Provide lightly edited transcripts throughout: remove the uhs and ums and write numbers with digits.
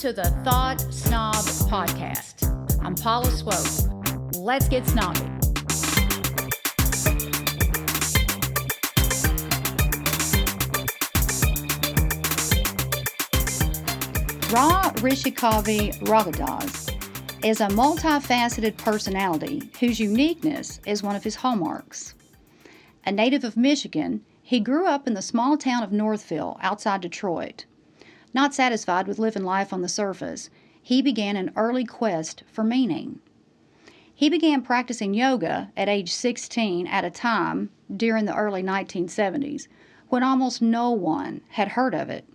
to the Thought Snob Podcast. I'm Paula Swope. Let's get snobby. Ra Rishikavi Raghudas is a multifaceted personality whose uniqueness is one of his hallmarks. A native of Michigan, he grew up in the small town of Northville outside Detroit. Not satisfied with living life on the surface, he began an early quest for meaning. He began practicing yoga at age 16 at a time during the early 1970s when almost no one had heard of it.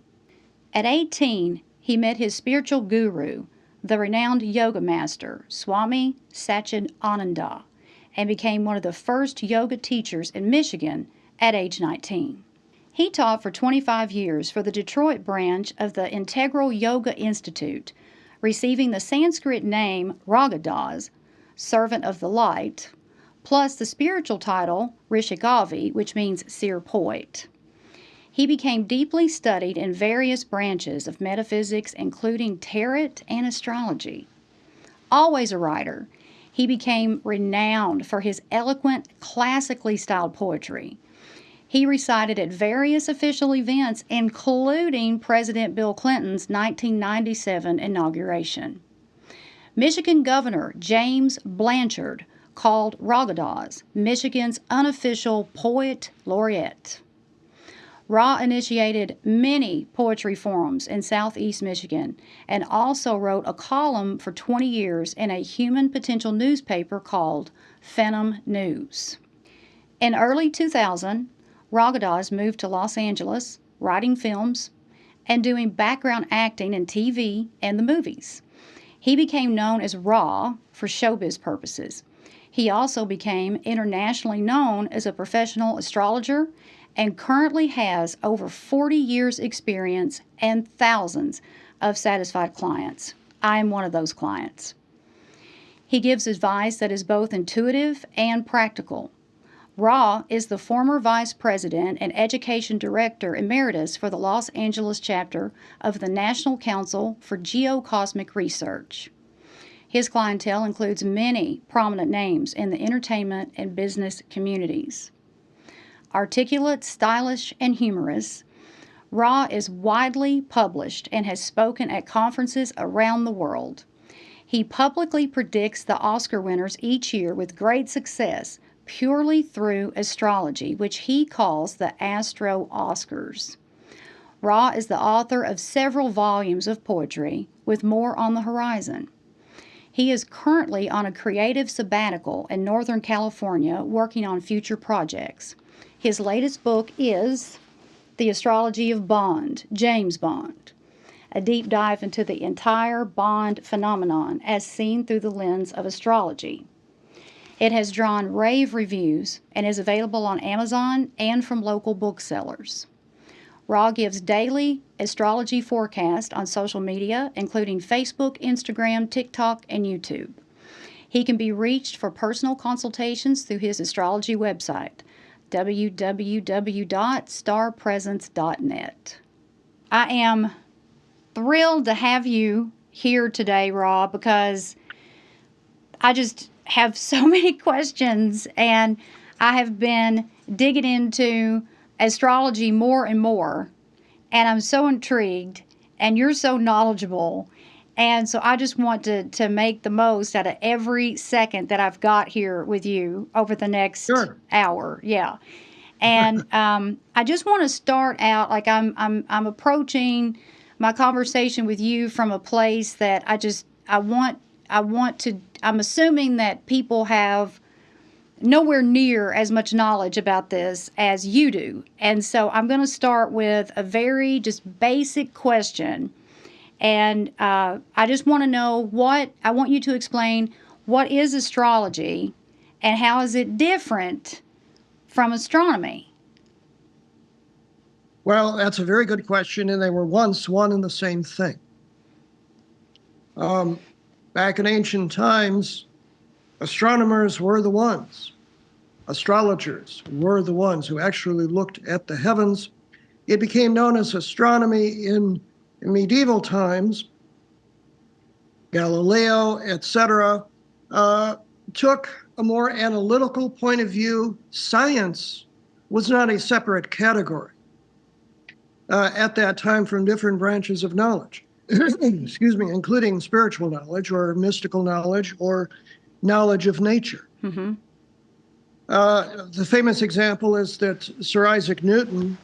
At 18, he met his spiritual guru, the renowned yoga master, Swami Satchidananda, and became one of the first yoga teachers in Michigan at age 19. He taught for 25 years for the Detroit branch of the Integral Yoga Institute, receiving the Sanskrit name Raghudas, servant of the light, plus the spiritual title Rishikavi, which means seer poet. He became deeply studied in various branches of metaphysics, including tarot and astrology. Always a writer, he became renowned for his eloquent, classically styled poetry. He recited at various official events, including President Bill Clinton's 1997 inauguration. Michigan Governor James Blanchard called Raghudas Michigan's unofficial poet laureate. Ra initiated many poetry forums in southeast Michigan and also wrote a column for 20 years in a human potential newspaper called Phenom News. In early 2000, Raghudas moved to Los Angeles, writing films, and doing background acting in TV and the movies. He became known as Ra for showbiz purposes. He also became internationally known as a professional astrologer and currently has over 40 years' experience and thousands of satisfied clients. I am one of those clients. He gives advice that is both intuitive and practical. Ra is the former Vice President and Education Director Emeritus for the Los Angeles chapter of the National Council for Geocosmic Research. His clientele includes many prominent names in the entertainment and business communities. Articulate, stylish, and humorous, Ra is widely published and has spoken at conferences around the world. He publicly predicts the Oscar winners each year with great success, purely through astrology, which he calls the Astro Oscars. Ra is the author of several volumes of poetry, with more on the horizon. He is currently on a creative sabbatical in Northern California working on future projects. His latest book is The Astrology of Bond, James Bond, a deep dive into the entire Bond phenomenon as seen through the lens of astrology. It has drawn rave reviews and is available on Amazon and from local booksellers. Ra gives daily astrology forecasts on social media, including Facebook, Instagram, TikTok, and YouTube. He can be reached for personal consultations through his astrology website, www.starpresence.net. I am thrilled to have you here today, Ra, because I just have so many questions, and I have been digging into astrology more and more, and I'm so intrigued, and you're so knowledgeable, and so I just want to make the most out of every second that I've got here with you over the next hour. Yeah. And I just want to start out like I'm approaching my conversation with you from a place that I'm assuming that people have nowhere near as much knowledge about this as you do. And so I'm going to start with a very just basic question. And I just want to know I want you to explain what is astrology and how is it different from astronomy? Well, that's a very good question, and they were once one and the same thing. Back in ancient times, astronomers were the ones. Astrologers were the ones who actually looked at the heavens. It became known as astronomy in medieval times Galileo, etc., took a more analytical point of view. Science was not a separate category at that time from different branches of knowledge, excuse me, including spiritual knowledge or mystical knowledge or knowledge of nature. Mm-hmm. The famous example is that Sir Isaac Newton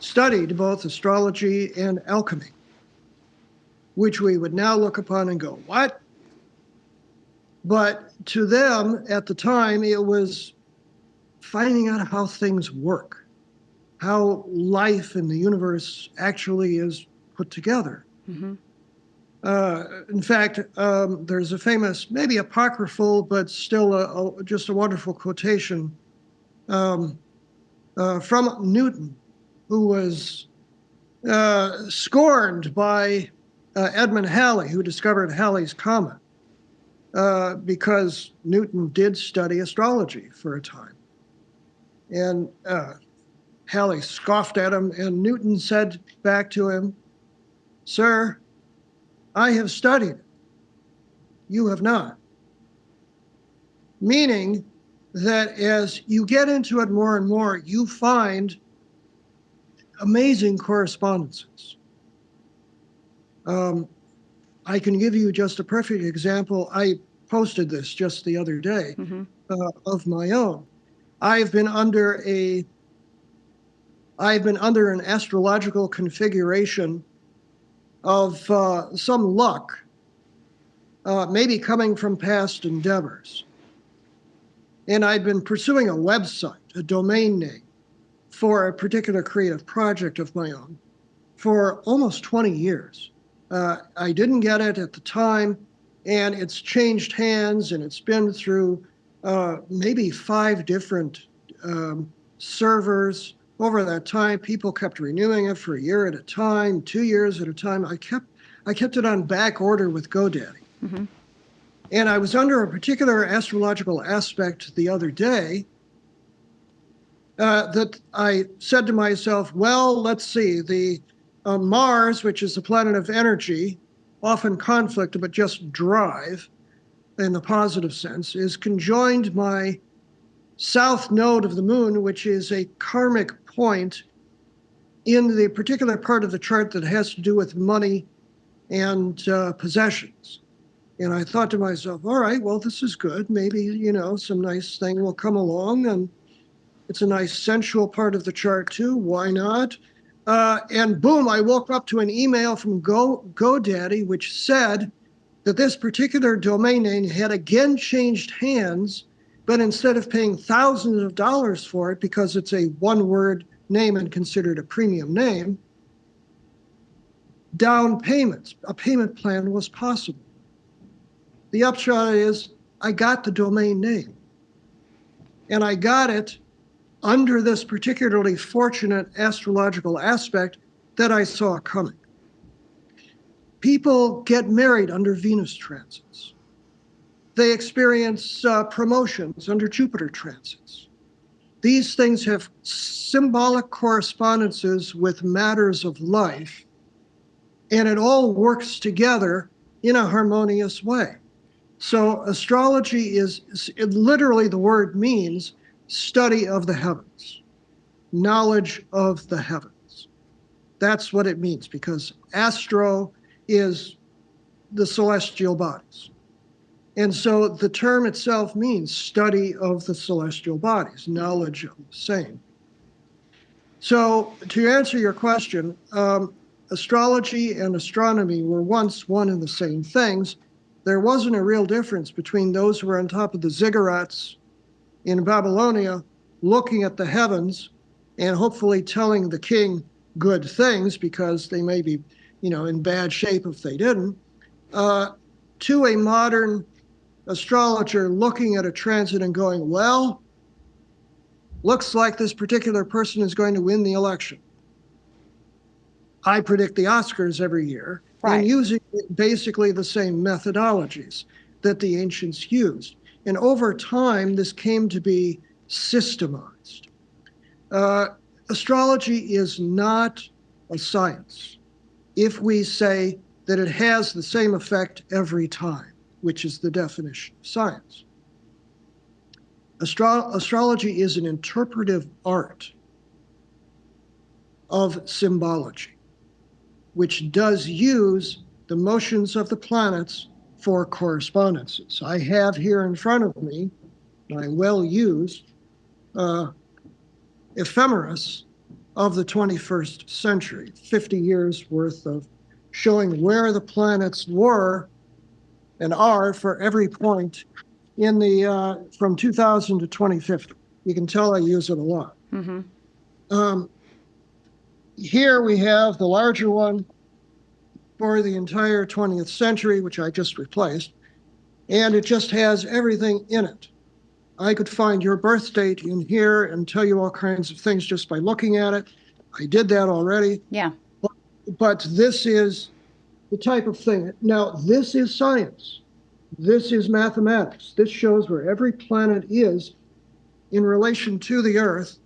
studied both astrology and alchemy, which we would now look upon and go, what? But to them at the time, it was finding out how things work, how life in the universe actually is put together. Mm-hmm. In fact, there's a famous, maybe apocryphal, but still just a wonderful quotation from Newton, who was scorned by Edmund Halley, who discovered Halley's Comet, because Newton did study astrology for a time. And Halley scoffed at him, and Newton said back to him, "Sir, I have studied it. You have not." Meaning that as you get into it more and more, you find amazing correspondences. I can give you just a perfect example. I posted this just the other day Mm-hmm. of my own. I've been under an astrological configuration of some luck, maybe coming from past endeavors. And I'd been pursuing a website, a domain name, for a particular creative project of my own for almost 20 years. I didn't get it at the time, and it's changed hands, and it's been through maybe 5 different servers. Over that time, people kept renewing it for a year at a time, 2 years at a time. I kept it on back order with GoDaddy. Mm-hmm. And I was under a particular astrological aspect the other day that I said to myself, well, let's see, the Mars, which is the planet of energy, often conflict, but just drive in the positive sense, is conjoined my south node of the moon, which is a karmic point in the particular part of the chart that has to do with money and possessions. And I thought to myself, all right, well, this is good. Maybe, some nice thing will come along, and it's a nice sensual part of the chart too. Why not? And boom, I woke up to an email from GoDaddy, which said that this particular domain name had again changed hands, but instead of paying thousands of dollars for it because it's a one-word name and considered a premium name, down payments, a payment plan was possible. The upshot is I got the domain name, and I got it under this particularly fortunate astrological aspect that I saw coming. People get married under Venus transits. They experience promotions under Jupiter transits. These things have symbolic correspondences with matters of life, and it all works together in a harmonious way. So astrology literally the word means study of the heavens, knowledge of the heavens. That's what it means, because astro is the celestial bodies. And so the term itself means study of the celestial bodies, knowledge of the same. So to answer your question, astrology and astronomy were once one and the same things. There wasn't a real difference between those who were on top of the ziggurats in Babylonia looking at the heavens and hopefully telling the king good things, because they may be, in bad shape if they didn't, to a modern astrologer looking at a transit and going, well, looks like this particular person is going to win the election. I predict the Oscars every year, right, and using basically the same methodologies that the ancients used. And over time, this came to be systemized. Astrology is not a science. If we say that it has the same effect every time, which is the definition of science. Astrology is an interpretive art of symbology, which does use the motions of the planets for correspondences. I have here in front of me my well-used ephemeris of the 21st century, 50 years worth of showing where the planets were and are for every point in the from 2000 to 2050. You can tell I use it a lot. Here we have the larger one for the entire 20th century, which I just replaced, and it just has everything in it. I could find your birth date in here and tell you all kinds of things just by looking at it. I did that already. Yeah. But this is the type of thing. Now, this is science. This is mathematics. This shows where every planet is in relation to the Earth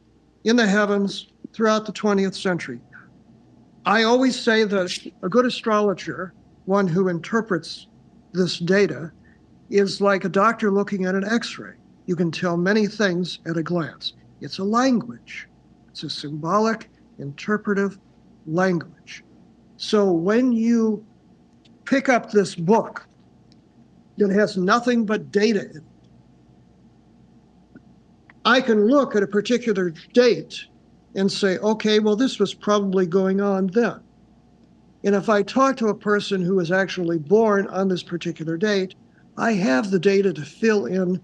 in the heavens throughout the 20th century. I always say that a good astrologer, one who interprets this data, is like a doctor looking at an X-ray. You can tell many things at a glance. It's a language. It's a symbolic, interpretive language. So when you pick up this book that has nothing but data in it, I can look at a particular date and say, okay, well, this was probably going on then. And if I talk to a person who was actually born on this particular date, I have the data to fill in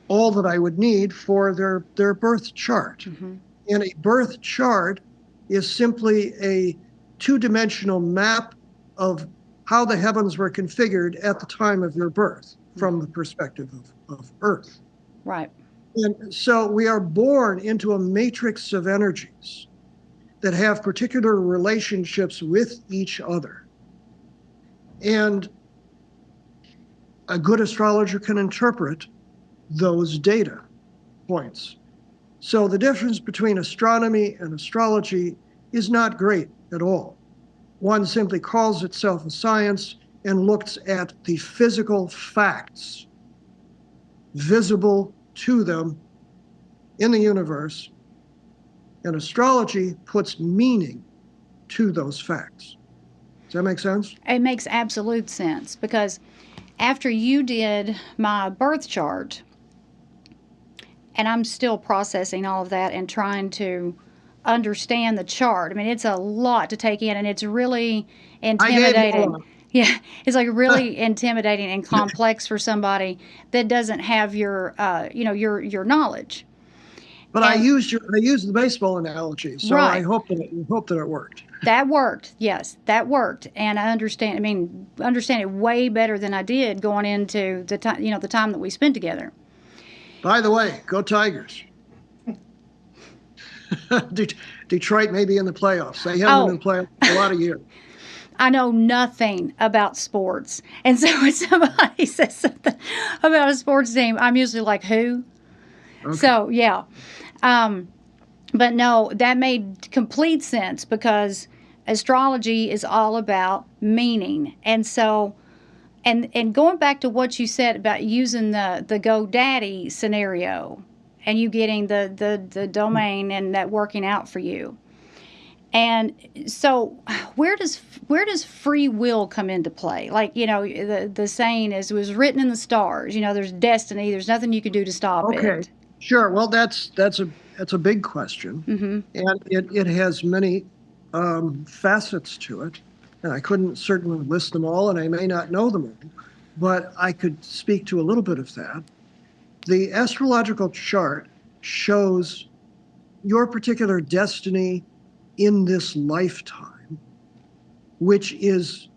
all that I would need for their birth chart. And a birth chart is simply a two-dimensional map of how the heavens were configured at the time of your birth from the perspective of Earth. Right. And so we are born into a matrix of energies that have particular relationships with each other. And a good astrologer can interpret those data points. So the difference between astronomy and astrology is not great at all. One simply calls itself a science and looks at the physical facts visible to them in the universe, and astrology puts meaning to those facts. Does that make sense? It makes absolute sense, because after you did my birth chart, and I'm still processing all of that and trying to understand the chart. I mean, it's a lot to take in, and it's really intimidating. Yeah, it's like really intimidating and complex for somebody that doesn't have your, your knowledge. But I used the baseball analogy, so right. I hope that it worked. That worked, yes, that worked, and I understand. I mean, understand it way better than I did going into the time, the time that we spent together. By the way, go Tigers! Detroit may be in the playoffs. They haven't been in the playoffs for a lot of years. I know nothing about sports, and so when somebody says something about a sports team, I'm usually like, who? Okay. So, yeah. But no, that made complete sense, because astrology is all about meaning. And so, and going back to what you said about using the GoDaddy scenario and you getting the domain and that working out for you. And so where does free will come into play? Like, the saying is, it was written in the stars, there's destiny, there's nothing you can do to stop it. Okay, sure. Well, that's a big question. And it has many facets to it. And I couldn't certainly list them all, and I may not know them all, but I could speak to a little bit of that. The astrological chart shows your particular destiny in this lifetime, which is,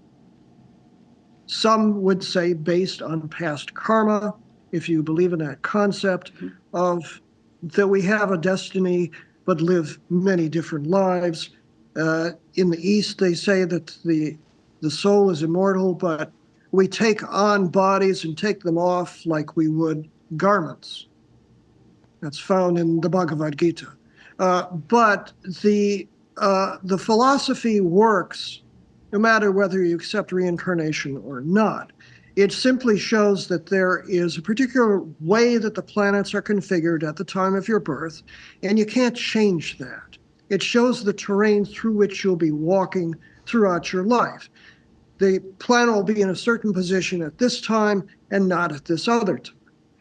some would say, based on past karma, if you believe in that concept of that we have a destiny but live many different lives. In the East, they say that the soul is immortal, but we take on bodies and take them off like we would garments. That's found in the Bhagavad Gita. But the philosophy works no matter whether you accept reincarnation or not. It simply shows that there is a particular way that the planets are configured at the time of your birth, and you can't change that. It shows the terrain through which you'll be walking throughout your life. The planet will be in a certain position at this time and not at this other time.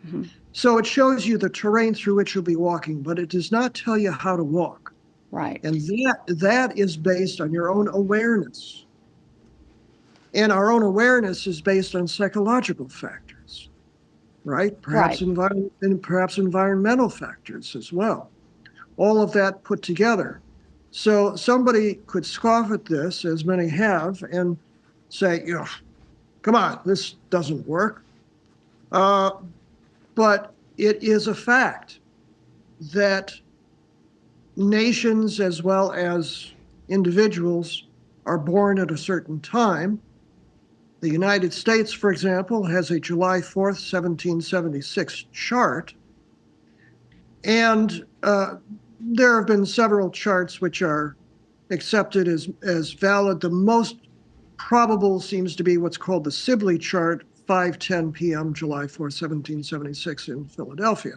Mm-hmm. So it shows you the terrain through which you'll be walking, but it does not tell you how to walk. Right. And that is based on your own awareness. And our own awareness is based on psychological factors, right? Perhaps environmental factors as well. All of that put together. So somebody could scoff at this, as many have, and say, come on, this doesn't work. But it is a fact that nations as well as individuals are born at a certain time. The United States, for example, has a July 4th, 1776 chart. And there have been several charts which are accepted as valid. The most probable seems to be what's called the Sibley chart, 5:10 p.m., July 4, 1776 in Philadelphia,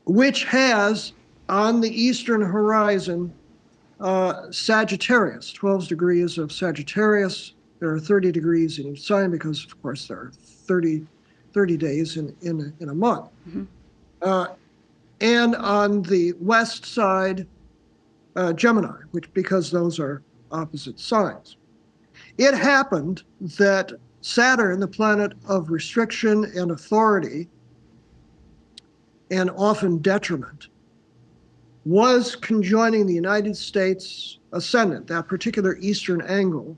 which has on the eastern horizon Sagittarius, 12 degrees of Sagittarius. There are 30 degrees in each sign because, of course, there are 30 days in a month. Mm-hmm. And on the west side, Gemini, because those are opposite signs. It happened that Saturn, the planet of restriction and authority, and often detriment, was conjoining the United States ascendant, that particular eastern angle,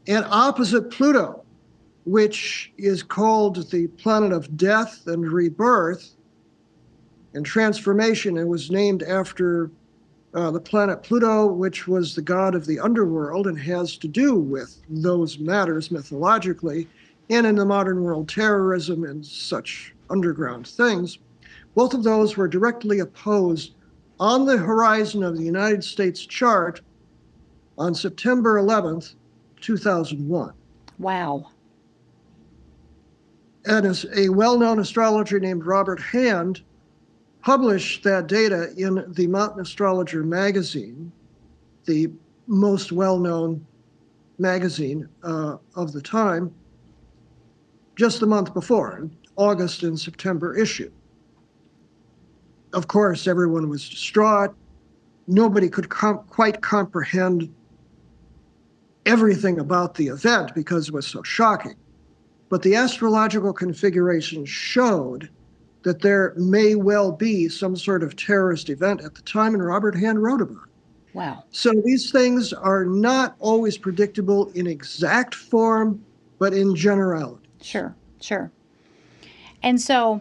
and opposite Pluto, which is called the planet of death and rebirth and transformation. It was named after the planet Pluto, which was the god of the underworld and has to do with those matters mythologically, and in the modern world, terrorism and such underground things. Both of those were directly opposed on the horizon of the United States chart on September 11th, 2001. Wow. And as a well-known astrologer named Robert Hand published that data in the Mountain Astrologer magazine, the most well-known magazine of the time, just the month before, August and September issue. Of course, everyone was distraught. Nobody could quite comprehend everything about the event because it was so shocking. But the astrological configuration showed that there may well be some sort of terrorist event at the time, and Robert Hand wrote about it. Wow. So these things are not always predictable in exact form, but in generality. Sure. And so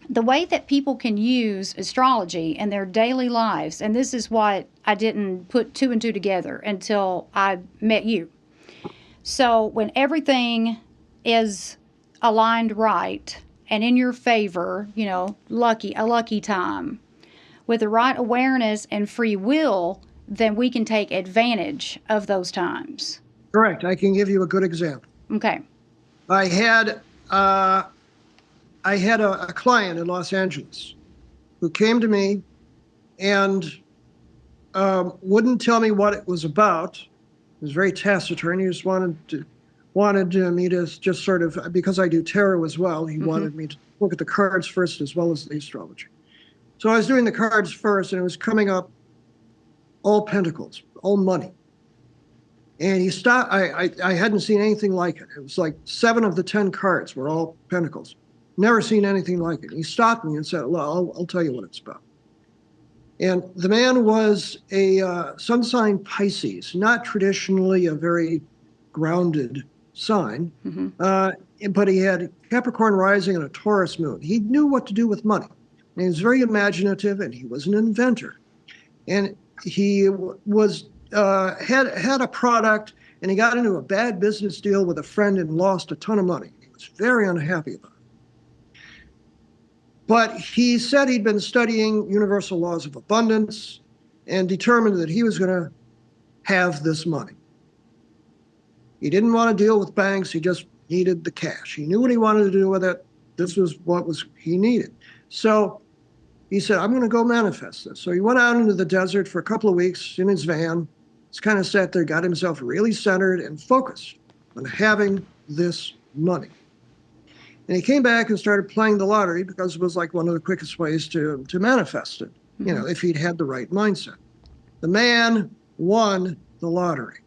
the way that people can use astrology in their daily lives, and this is what I didn't put two and two together until I met you. So when everything is aligned right and in your favor, a lucky time, with the right awareness and free will, then we can take advantage of those times. Correct. I can give you a good example. Okay. I had a client in Los Angeles who came to me and wouldn't tell me what it was about. He was very taciturn. He just wanted me to just sort of, because I do tarot as well, he wanted me to look at the cards first as well as the astrology. So I was doing the cards first, and it was coming up all pentacles, all money. And he stopped. I hadn't seen anything like it. It was like 7 of the 10 cards were all pentacles. Never seen anything like it. He stopped me and said, well, I'll tell you what it's about. And the man was a sun sign Pisces, not traditionally a very grounded sign, but he had Capricorn rising and a Taurus moon. He knew what to do with money. And he was very imaginative, and he was an inventor. And he was had a product, and he got into a bad business deal with a friend and lost a ton of money. He was very unhappy about it. But he said he'd been studying universal laws of abundance and determined that he was going to have this money. He didn't want to deal with banks. He just needed the cash. He knew what he wanted to do with it. This was what he needed. So he said, I'm going to go manifest this. So he went out into the desert for a couple of weeks in his van. Just kind of sat there, got himself really centered and focused on having this money. And he came back and started playing the lottery because it was like one of the quickest ways to manifest it, you know, if he'd had the right mindset. The man won the lottery.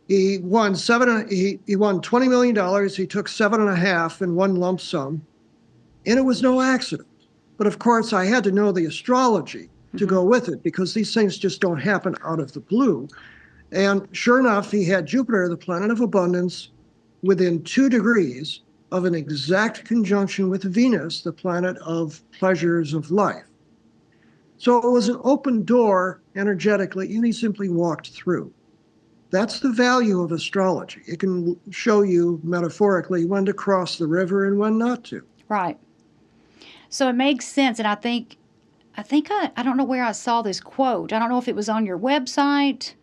He won $20 million. He took 7.5 in one lump sum, and it was no accident. But of course, I had to know the astrology to go with it, because these things just don't happen out of the blue. And sure enough, he had Jupiter, the planet of abundance, within 2 degrees of an exact conjunction with Venus, the planet of pleasures of life. So it was an open door energetically, and he simply walked through. That's the value of astrology. It can show you metaphorically when to cross the river and when not to. Right. So it makes sense. And I don't know where I saw this quote. I don't know if it was on your website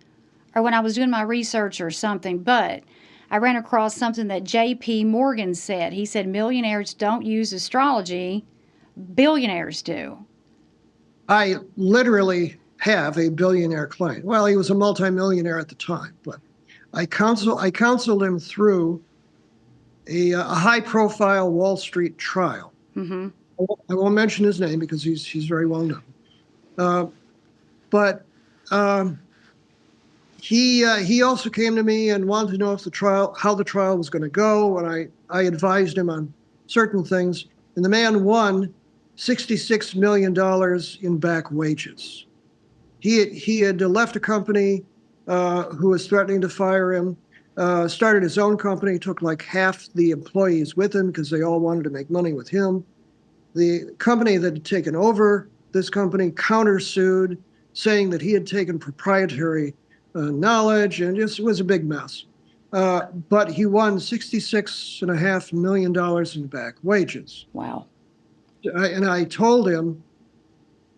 or when I was doing my research or something, but I ran across something that J.P. Morgan said. He said millionaires don't use astrology, billionaires do. I literally have a billionaire client. Well, he was a multimillionaire at the time, but I counseled him through a high-profile Wall Street trial. Mm-hmm. I won't mention his name because he's very well known. But he also came to me and wanted to know how the trial was going to go, and I advised him on certain things. And the man won $66 million in back wages. He had left a company who was threatening to fire him, started his own company, took like half the employees with him because they all wanted to make money with him. The company that had taken over this company countersued, saying that he had taken proprietary knowledge, and it was a big mess. But he won $66.5 million in back wages. Wow. And I told him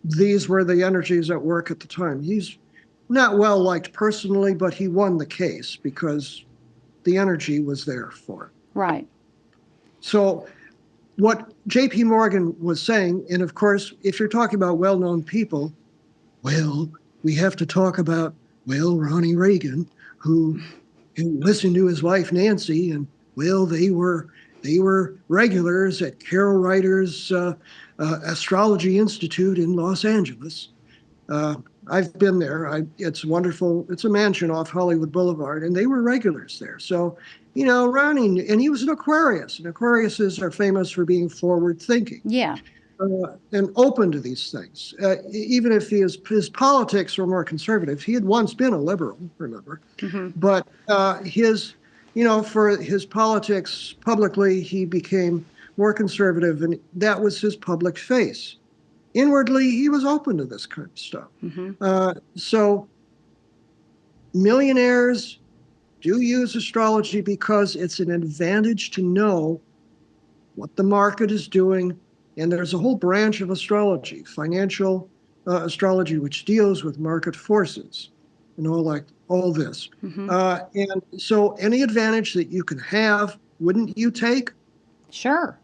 these were the energies at work at the time. He's not well liked personally, but he won the case because the energy was there for him. Right. So what J.P. Morgan was saying, and of course, if you're talking about well-known people, well, we have to talk about, well, Ronnie Reagan, who listened to his wife Nancy, and well, they were regulars at Carol Reiter's Astrology Institute in Los Angeles. I've been there. It's wonderful. It's a mansion off Hollywood Boulevard, and they were regulars there. So, you know, Ronnie, and he was an Aquarius, and Aquariuses are famous for being forward-thinking. Yeah. And open to these things. Even if his politics were more conservative, he had once been a liberal, remember? Mm-hmm. But for his politics publicly, he became more conservative, and that was his public face. Inwardly, he was open to this kind of stuff. Mm-hmm. So millionaires do use astrology because it's an advantage to know what the market is doing. And there's a whole branch of astrology, financial astrology, which deals with market forces and all this. Mm-hmm. And so any advantage that you can have, wouldn't you take? Sure.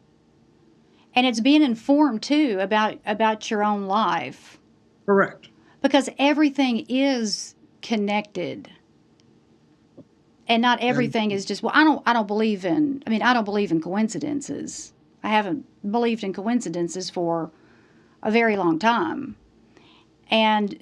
And it's being informed, too, about your own life. Correct. Because everything is connected. And not everything is just, well, I don't believe in coincidences. I haven't believed in coincidences for a very long time. And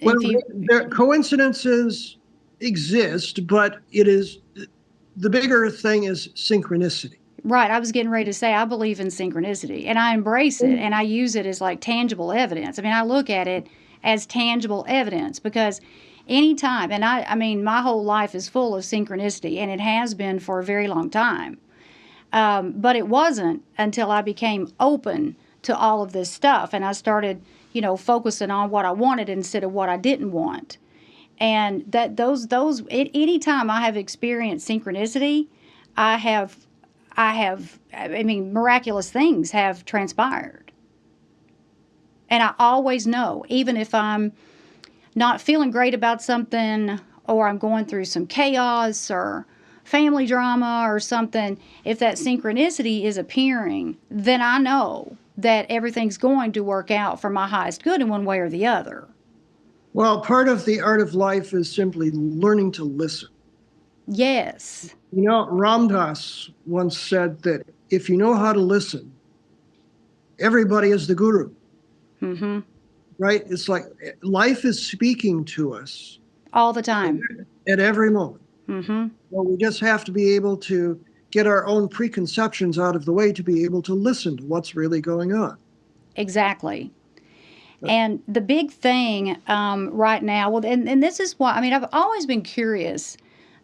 coincidences exist, but the bigger thing is synchronicity. Right. I was getting ready to say I believe in synchronicity, and I embrace it, and I use it as like tangible evidence. I mean, I look at it as tangible evidence because anytime, and I mean, my whole life is full of synchronicity, and it has been for a very long time. But it wasn't until I became open to all of this stuff, and I started, focusing on what I wanted instead of what I didn't want. And that anytime I have experienced synchronicity, miraculous things have transpired. And I always know, even if I'm not feeling great about something, or I'm going through some chaos or family drama or something, if that synchronicity is appearing, then I know that everything's going to work out for my highest good in one way or the other. Well, part of the art of life is simply learning to listen. Yes. You know, Ramdas once said that if you know how to listen, everybody is the guru. Mm-hmm. Right? It's like life is speaking to us All the time. at every moment. Mm-hmm. Well, we just have to be able to get our own preconceptions out of the way to be able to listen to what's really going on. Exactly. And the big thing right now, well, and this is why, I mean, I've always been curious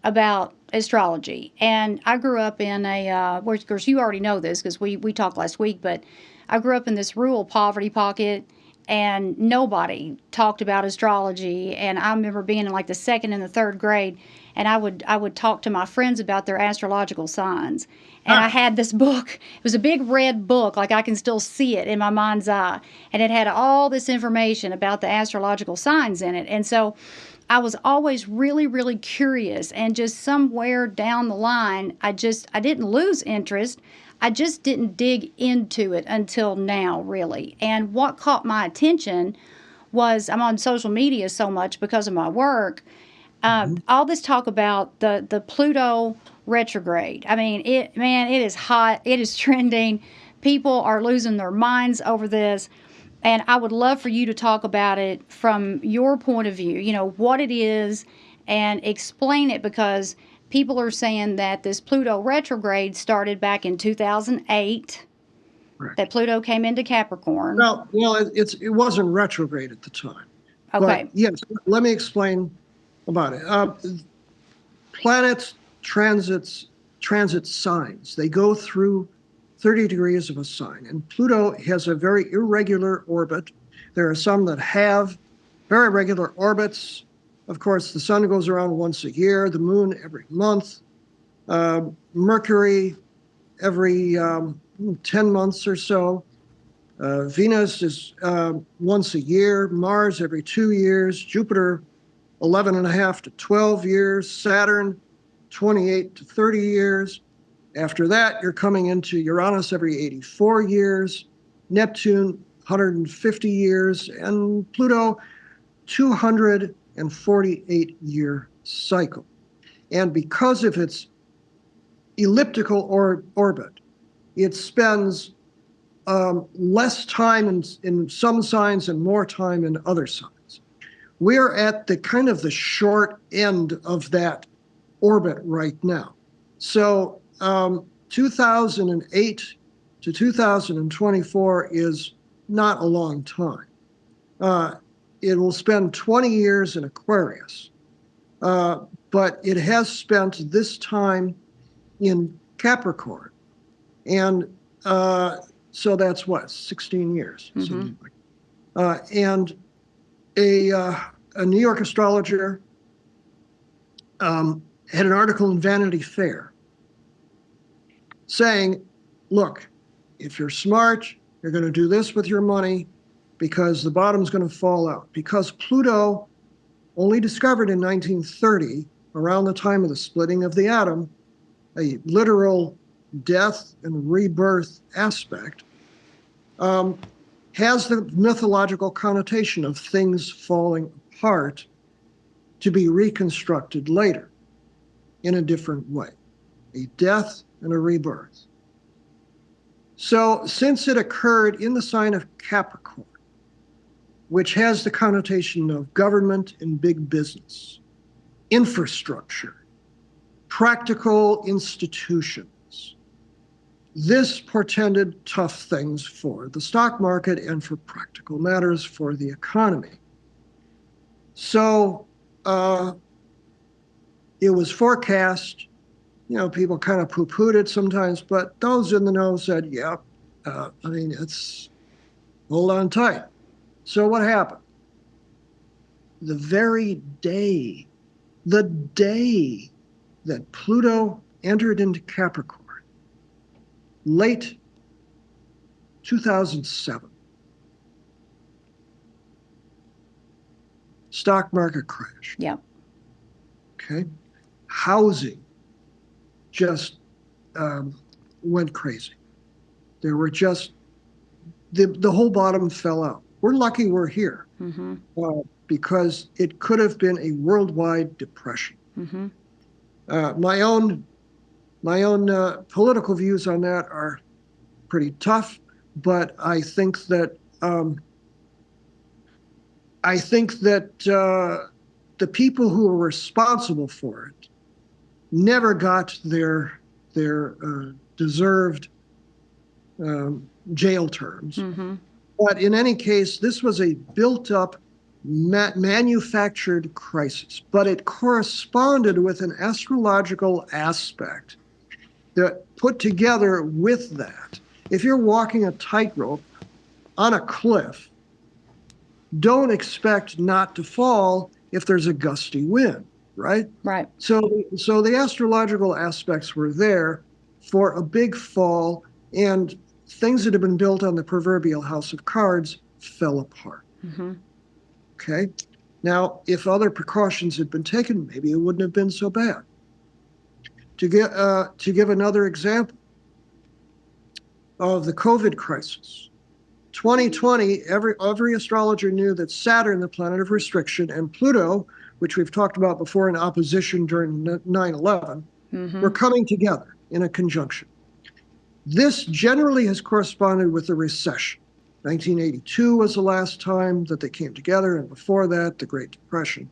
about astrology. And I grew up in of course, you already know this because we talked last week, but I grew up in this rural poverty pocket, and nobody talked about astrology. And I remember being in like the second and the third grade, and I would talk to my friends about their astrological signs. And I had this book. It was a big red book, like I can still see it in my mind's eye. And it had all this information about the astrological signs in it. And so I was always really, really curious. And just somewhere down the line, I didn't lose interest. I just didn't dig into it until now, really. And what caught my attention was I'm on social media so much because of my work. All this talk about the Pluto retrograde. I mean, it is hot. It is trending. People are losing their minds over this. And I would love for you to talk about it from your point of view, you know, what it is and explain it, because people are saying that this Pluto retrograde started back in 2008, Right. that Pluto came into Capricorn. Well, it wasn't retrograde at the time. Okay. But yes, let me explain about it. Planets transit signs. They go through 30 degrees of a sign. And Pluto has a very irregular orbit. There are some that have very regular orbits. Of course, the sun goes around once a year, the moon every month, Mercury every 10 months or so. Venus is once a year, Mars every 2 years, Jupiter 11 and a half to 12 years, Saturn 28 to 30 years. After that, you're coming into Uranus every 84 years, Neptune 150 years, and Pluto 248-year cycle. And because of its elliptical orbit, it spends less time in some signs and more time in other signs. We're at the kind of the short end of that orbit right now. So 2008 to 2024 is not a long time. It will spend 20 years in Aquarius, but it has spent this time in Capricorn. And so that's what, 16 years. Mm-hmm. And a New York astrologer had an article in Vanity Fair saying, look, if you're smart, you're going to do this with your money because the bottom's going to fall out. Because Pluto, only discovered in 1930, around the time of the splitting of the atom, a literal death and rebirth aspect, has the mythological connotation of things falling apart to be reconstructed later in a different way, a death and a rebirth. So since it occurred in the sign of Capricorn, which has the connotation of government and big business, infrastructure, practical institutions, this portended tough things for the stock market and for practical matters for the economy. So it was forecast, you know, people kind of poo-pooed it sometimes, but those in the know said, yeah, it's hold on tight. So what happened? The very day, the day that Pluto entered into Capricorn, late 2007, Stock market crashed. Yeah. Okay. Housing just went crazy. There were just, the whole bottom fell out. We're lucky we're here because it could have been a worldwide depression. My own political views on that are pretty tough, but I think that the people who were responsible for it never got their deserved jail terms. But in any case, this was a built-up, manufactured crisis, but it corresponded with an astrological aspect that put together with that. If you're walking a tightrope on a cliff, don't expect not to fall if there's a gusty wind, right? Right. So the astrological aspects were there for a big fall, and things that had been built on the proverbial house of cards fell apart. Okay. Now, if other precautions had been taken, maybe it wouldn't have been so bad. To give another example of the COVID crisis, 2020, every astrologer knew that Saturn, the planet of restriction, and Pluto, which we've talked about before in opposition during 9/11, were coming together in a conjunction. This generally has corresponded with the recession. 1982 was the last time that they came together, and before that, the Great Depression.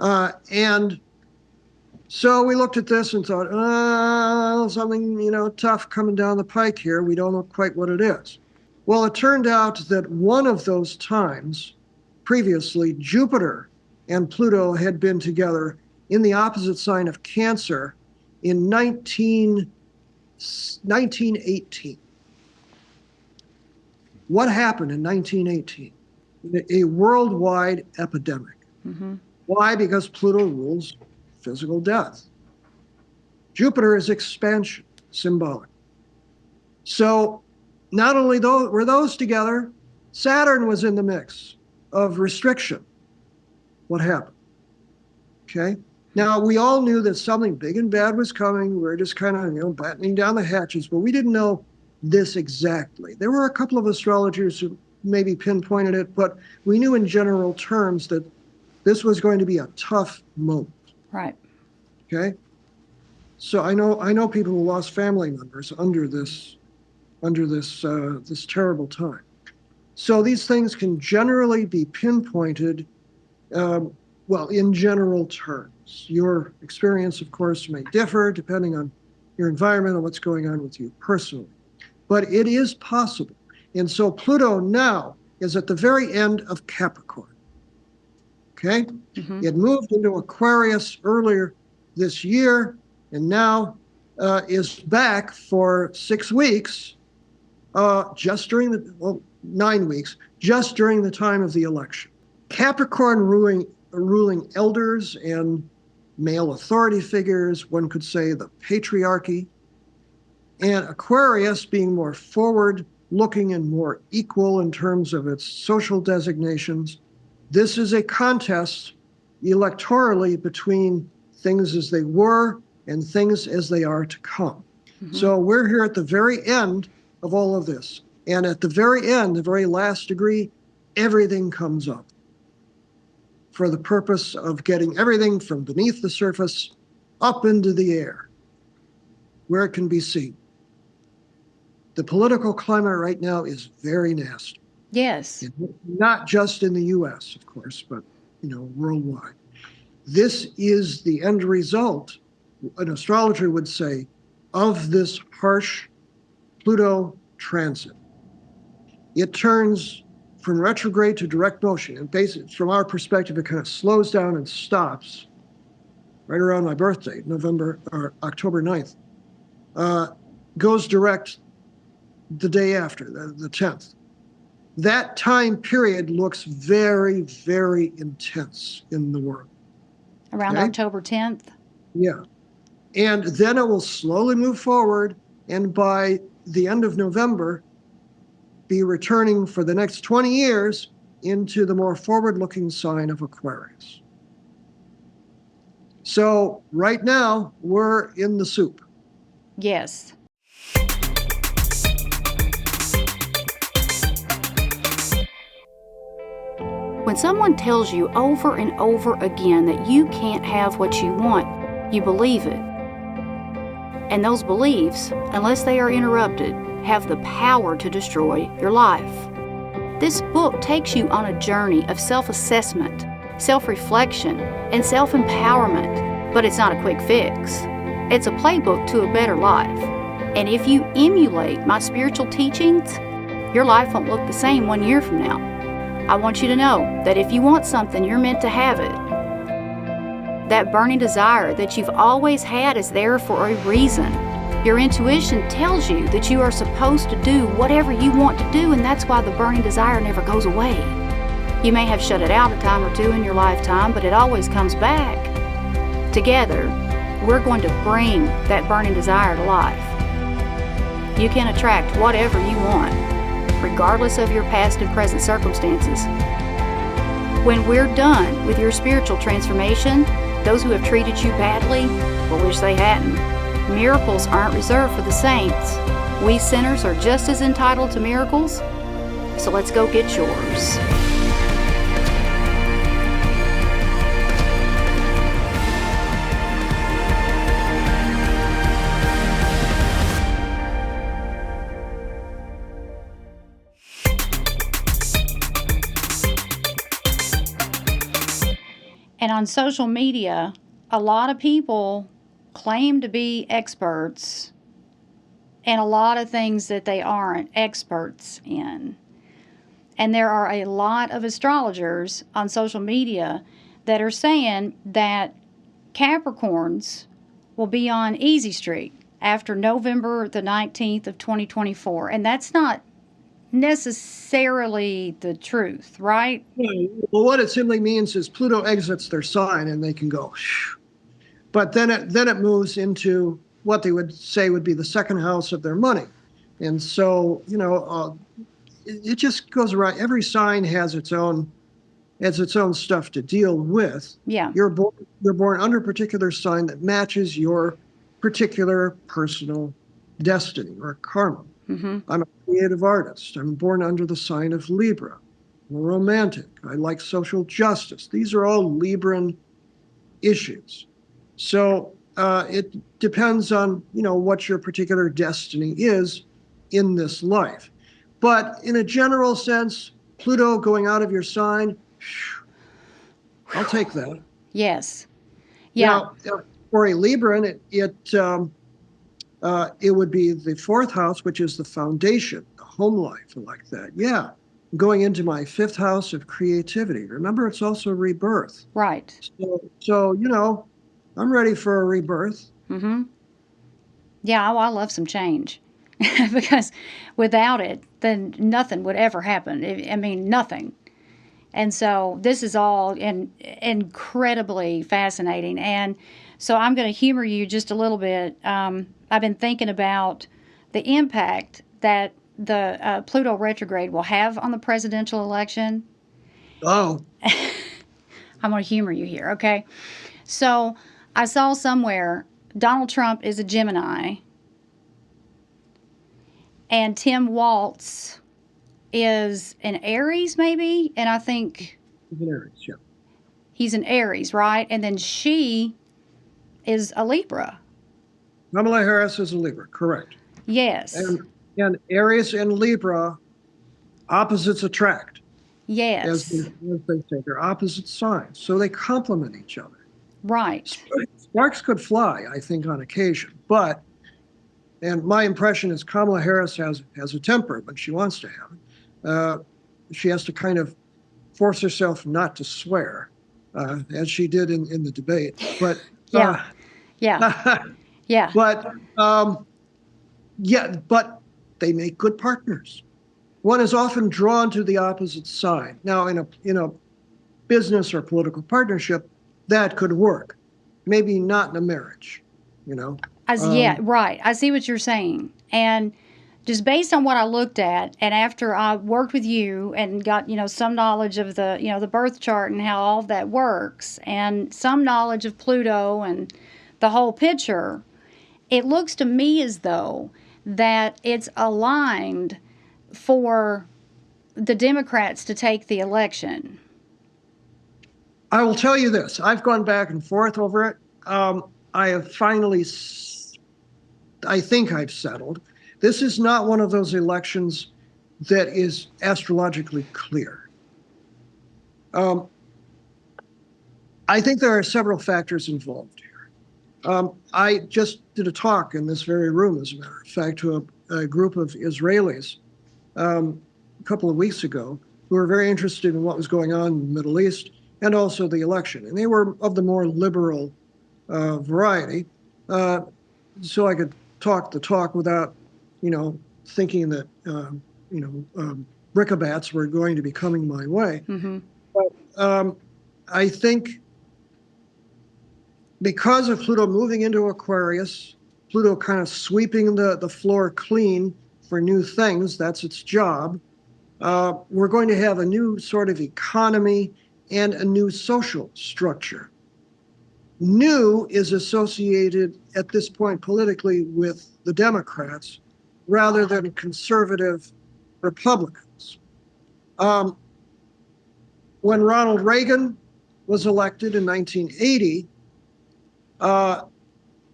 And so we looked at this and thought, something, tough coming down the pike here. We don't know quite what it is. Well, it turned out that one of those times, previously, Jupiter and Pluto had been together in the opposite sign of Cancer in 1918. What happened in 1918? A worldwide epidemic. Why? Because Pluto rules physical death. Jupiter is expansion, symbolic. So not only were those together, Saturn was in the mix of restriction. What happened? Okay. Now, we all knew that something big and bad was coming. We were just kind of, battening down the hatches, but we didn't know this exactly. There were a couple of astrologers who maybe pinpointed it, but we knew in general terms that this was going to be a tough moment. Right. Okay. So I know people who lost family members under this terrible time. So these things can generally be pinpointed, in general terms. Your experience, of course, may differ depending on your environment and what's going on with you personally. But it is possible. And so Pluto now is at the very end of Capricorn. Okay? It moved into Aquarius earlier this year, and now is back for 6 weeks, just during 9 weeks, just during the time of the election. Capricorn ruling elders and male authority figures, one could say the patriarchy, and Aquarius being more forward-looking and more equal in terms of its social designations. This is a contest electorally between things as they were and things as they are to come. So we're here at the very end of all of this. And at the very end, the very last degree, everything comes up for the purpose of getting everything from beneath the surface up into the air, where it can be seen. The political climate right now is very nasty. Yes. Not just in the U.S., of course, but worldwide. This is the end result, an astrologer would say, of this harsh Pluto transit. It turns from retrograde to direct motion. And basically, from our perspective, it kind of slows down and stops right around my birthday, October 9th. Goes direct the day after, the 10th. That time period looks very, very intense in the world. Around October 10th? Yeah. And then it will slowly move forward, and by the end of November, be returning for the next 20 years into the more forward-looking sign of Aquarius. So right now, we're in the soup. Yes. When someone tells you over and over again that you can't have what you want, you believe it. And those beliefs, unless they are interrupted, have the power to destroy your life. This book takes you on a journey of self-assessment, self-reflection, and self-empowerment, but it's not a quick fix. It's a playbook to a better life. And if you emulate my spiritual teachings, your life won't look the same 1 year from now. I want you to know that if you want something, you're meant to have it. That burning desire that you've always had is there for a reason. Your intuition tells you that you are supposed to do whatever you want to do, and that's why the burning desire never goes away. You may have shut it out a time or two in your lifetime, but it always comes back. Together, we're going to bring that burning desire to life. You can attract whatever you want, regardless of your past and present circumstances. When we're done with your spiritual transformation, those who have treated you badly will wish they hadn't. Miracles aren't reserved for the saints. We sinners are just as entitled to miracles, so let's go get yours. And on social media, a lot of people claim to be experts in a lot of things that they aren't experts in. And there are a lot of astrologers on social media that are saying that Capricorns will be on easy street after November the 19th of 2024. And that's not necessarily the truth, right? Well, what it simply means is Pluto exits their sign and they can go. But then it moves into what they would say would be the second house of their money. And so, it just goes around. Every sign has its own stuff to deal with. Yeah. You're born under a particular sign that matches your particular personal destiny or karma. Mm-hmm. I'm a creative artist. I'm born under the sign of Libra. I'm a romantic. I like social justice. These are all Libran issues. So it depends on, what your particular destiny is in this life. But in a general sense, Pluto going out of your sign, I'll take that. Yes. Yeah. Now, for a Libran, it would be the fourth house, which is the foundation, the home life, like that. Yeah. Going into my fifth house of creativity. Remember, it's also rebirth. Right. So I'm ready for a rebirth. Mm-hmm. Yeah, I love some change. Because without it, then nothing would ever happen. I mean, nothing. And so this is all incredibly fascinating. And so I'm going to humor you just a little bit. I've been thinking about the impact that the Pluto retrograde will have on the presidential election. Oh. I'm going to humor you here, okay? So I saw somewhere Donald Trump is a Gemini, and Tim Walz is an Aries, maybe? And I think... He's an Aries, yeah. He's an Aries, right? And then she is a Libra. Kamala Harris is a Libra, correct. Yes. And Aries and Libra, opposites attract. Yes. As they say, they're opposite signs. So they complement each other. Right. Sparks could fly, I think, on occasion. And my impression is Kamala Harris has a temper when she wants to have it. She has to kind of force herself not to swear, as she did in the debate. But yeah. Yeah. But they make good partners. One is often drawn to the opposite side. Now, in a business or political partnership, that could work. Maybe not in a marriage, Yeah, right. I see what you're saying. And just based on what I looked at, and after I worked with you and got, some knowledge of the, the birth chart and how all that works, and some knowledge of Pluto and the whole picture, it looks to me as though that it's aligned for the Democrats to take the election. I will tell you this. I've gone back and forth over it. I have finally, I think I've settled. This is not one of those elections that is astrologically clear. I think there are several factors involved here. I just did a talk in this very room, as a matter of fact, to a group of Israelis a couple of weeks ago who were very interested in what was going on in the Middle East and also the election. And they were of the more liberal variety. So I could talk the talk without, thinking that, brickabats were going to be coming my way. Mm-hmm. But I think because of Pluto moving into Aquarius, Pluto kind of sweeping the floor clean for new things, that's its job, we're going to have a new sort of economy and a new social structure. New is associated at this point politically with the Democrats rather than conservative Republicans. When Ronald Reagan was elected in 1980,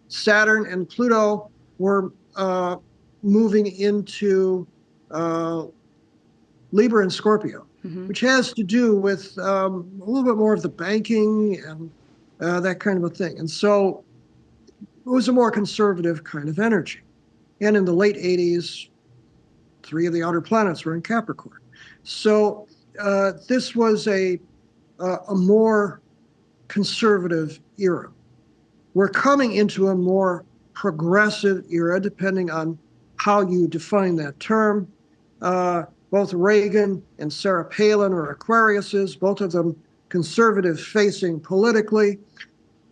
Saturn and Pluto were moving into Libra and Scorpio, mm-hmm. which has to do with a little bit more of the banking and that kind of a thing. And so it was a more conservative kind of energy. And in the late 80s, 3 of the outer planets were in Capricorn. So this was a more conservative era. We're coming into a more progressive era, depending on how you define that term. Both Reagan and Sarah Palin are Aquariuses, both of them conservative facing politically.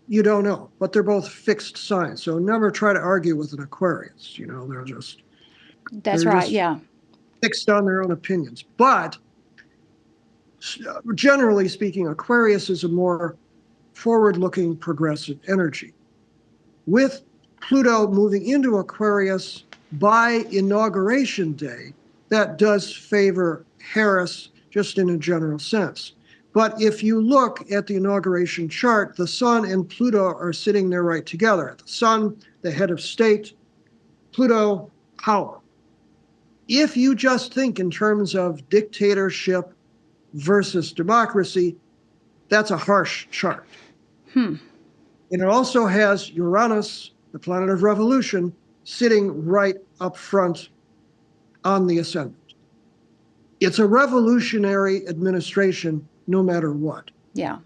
You don't know, but they're both fixed signs. So never try to argue with an Aquarius. They're just... That's right, yeah. Fixed on their own opinions. But generally speaking, Aquarius is a more forward-looking progressive energy. With Pluto moving into Aquarius by Inauguration Day, that does favor Harris just in a general sense. But if you look at the inauguration chart, the Sun and Pluto are sitting there right together. The Sun, the head of state, Pluto, power. If you just think in terms of dictatorship versus democracy, that's a harsh chart. And it also has Uranus, the planet of revolution, sitting right up front on the ascendant. It's a revolutionary administration no matter what. Yeah.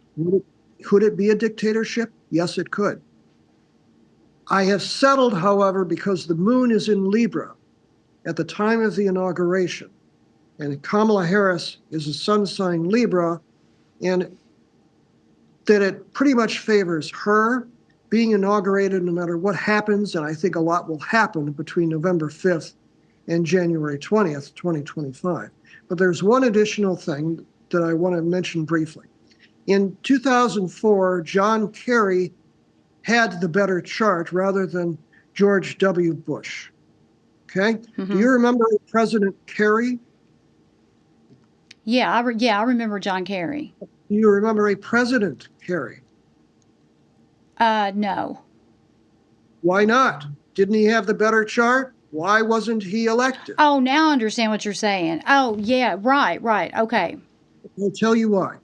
Could it be a dictatorship? Yes, it could. I have settled, however, because the moon is in Libra at the time of the inauguration, and Kamala Harris is a sun sign Libra, and that it pretty much favors her being inaugurated no matter what happens, and I think a lot will happen between November 5th and January 20th, 2025. But there's one additional thing that I want to mention briefly. In 2004, John Kerry had the better chart rather than George W. Bush. Okay? Mm-hmm. Do you remember President Kerry? Yeah, I remember John Kerry. Do you remember a President Kerry? No. Why not? Didn't he have the better chart? Why wasn't he elected? Oh, now I understand what you're saying. Oh, yeah, right, okay. I'll tell you why.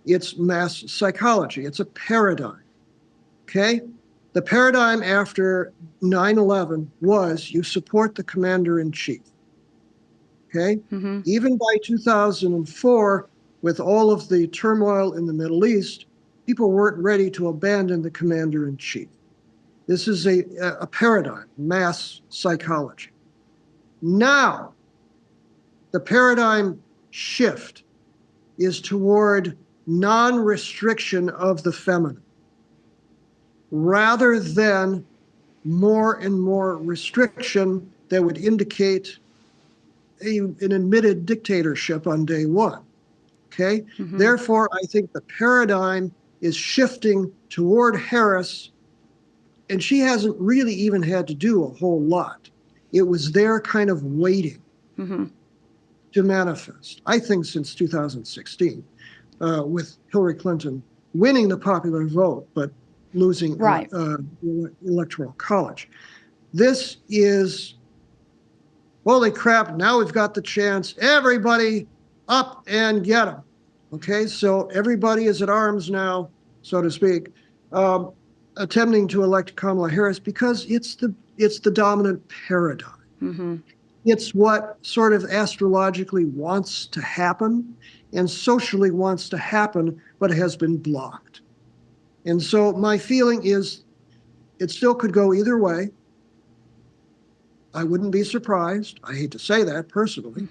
It's mass psychology. It's a paradigm, okay? The paradigm after 9/11 was you support the commander-in-chief, okay? Mm-hmm. Even by 2004, with all of the turmoil in the Middle East, people weren't ready to abandon the commander-in-chief. This is a paradigm, mass psychology. Now, the paradigm shift is toward non-restriction of the feminine, rather than more and more restriction that would indicate an admitted dictatorship on day one. Okay? Mm-hmm. Therefore, I think the paradigm is shifting toward Harris, and she hasn't really even had to do a whole lot. It was there kind of waiting Mm-hmm. to manifest, I think, since 2016, with Hillary Clinton winning the popular vote, but losing Right. the electoral college. This is, holy crap, now we've got the chance. Everybody up and get them. Okay, so everybody is at arms now, so to speak, attempting to elect Kamala Harris because it's the dominant paradigm. Mm-hmm. It's what sort of astrologically wants to happen and socially wants to happen, but has been blocked. And so my feeling is it still could go either way. I wouldn't be surprised. I hate to say that personally.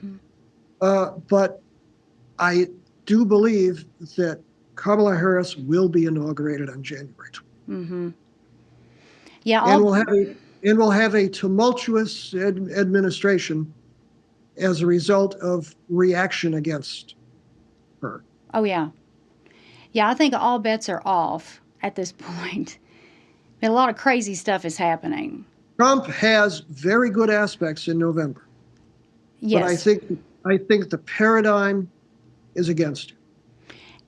Mm-hmm. But I do believe that Kamala Harris will be inaugurated on January 20th. Mm-hmm. Yeah. And we'll have a tumultuous administration as a result of reaction against her. Oh, yeah. Yeah, I think all bets are off at this point. A lot of crazy stuff is happening. Trump has very good aspects in November. Yes. But I think the paradigm is against him.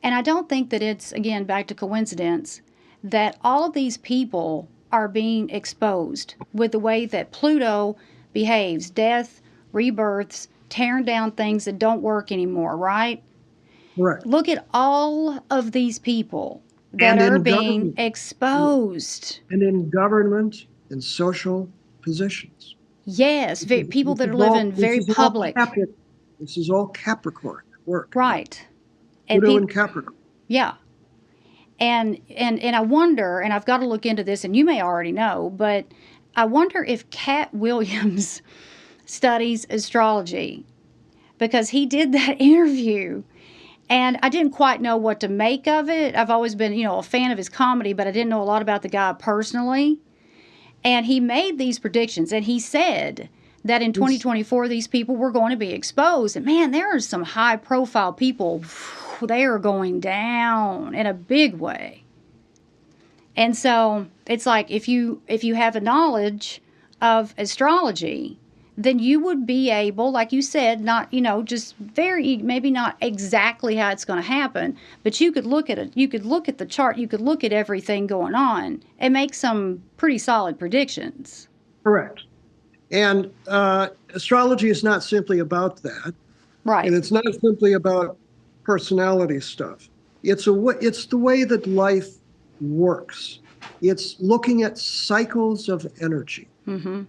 And I don't think that it's, again, back to coincidence, that all of these people are being exposed with the way that Pluto behaves, death, rebirths, tearing down things that don't work anymore, right? Correct. Look at all of these people that are being exposed. And in government and social positions. Yes, people that are living very public. This is all Capricorn work. Right. Pluto and Capricorn. Yeah. And I wonder, and I've got to look into this, and you may already know, but I wonder if Cat Williams studies astrology, because he did that interview, and I didn't quite know what to make of it. I've always been, a fan of his comedy, but I didn't know a lot about the guy personally. And he made these predictions, and he said that in 2024, these people were going to be exposed. And man, there are some high-profile people. They are going down in a big way. And so it's like if you have a knowledge of astrology, then you would be able, like you said, not, just maybe not exactly how it's going to happen, but you could look at it. You could look at the chart. You could look at everything going on and make some pretty solid predictions. Correct. And astrology is not simply about that. Right. And it's not simply about personality stuff. It's the way that life works. It's looking at cycles of energy. Mm-hmm.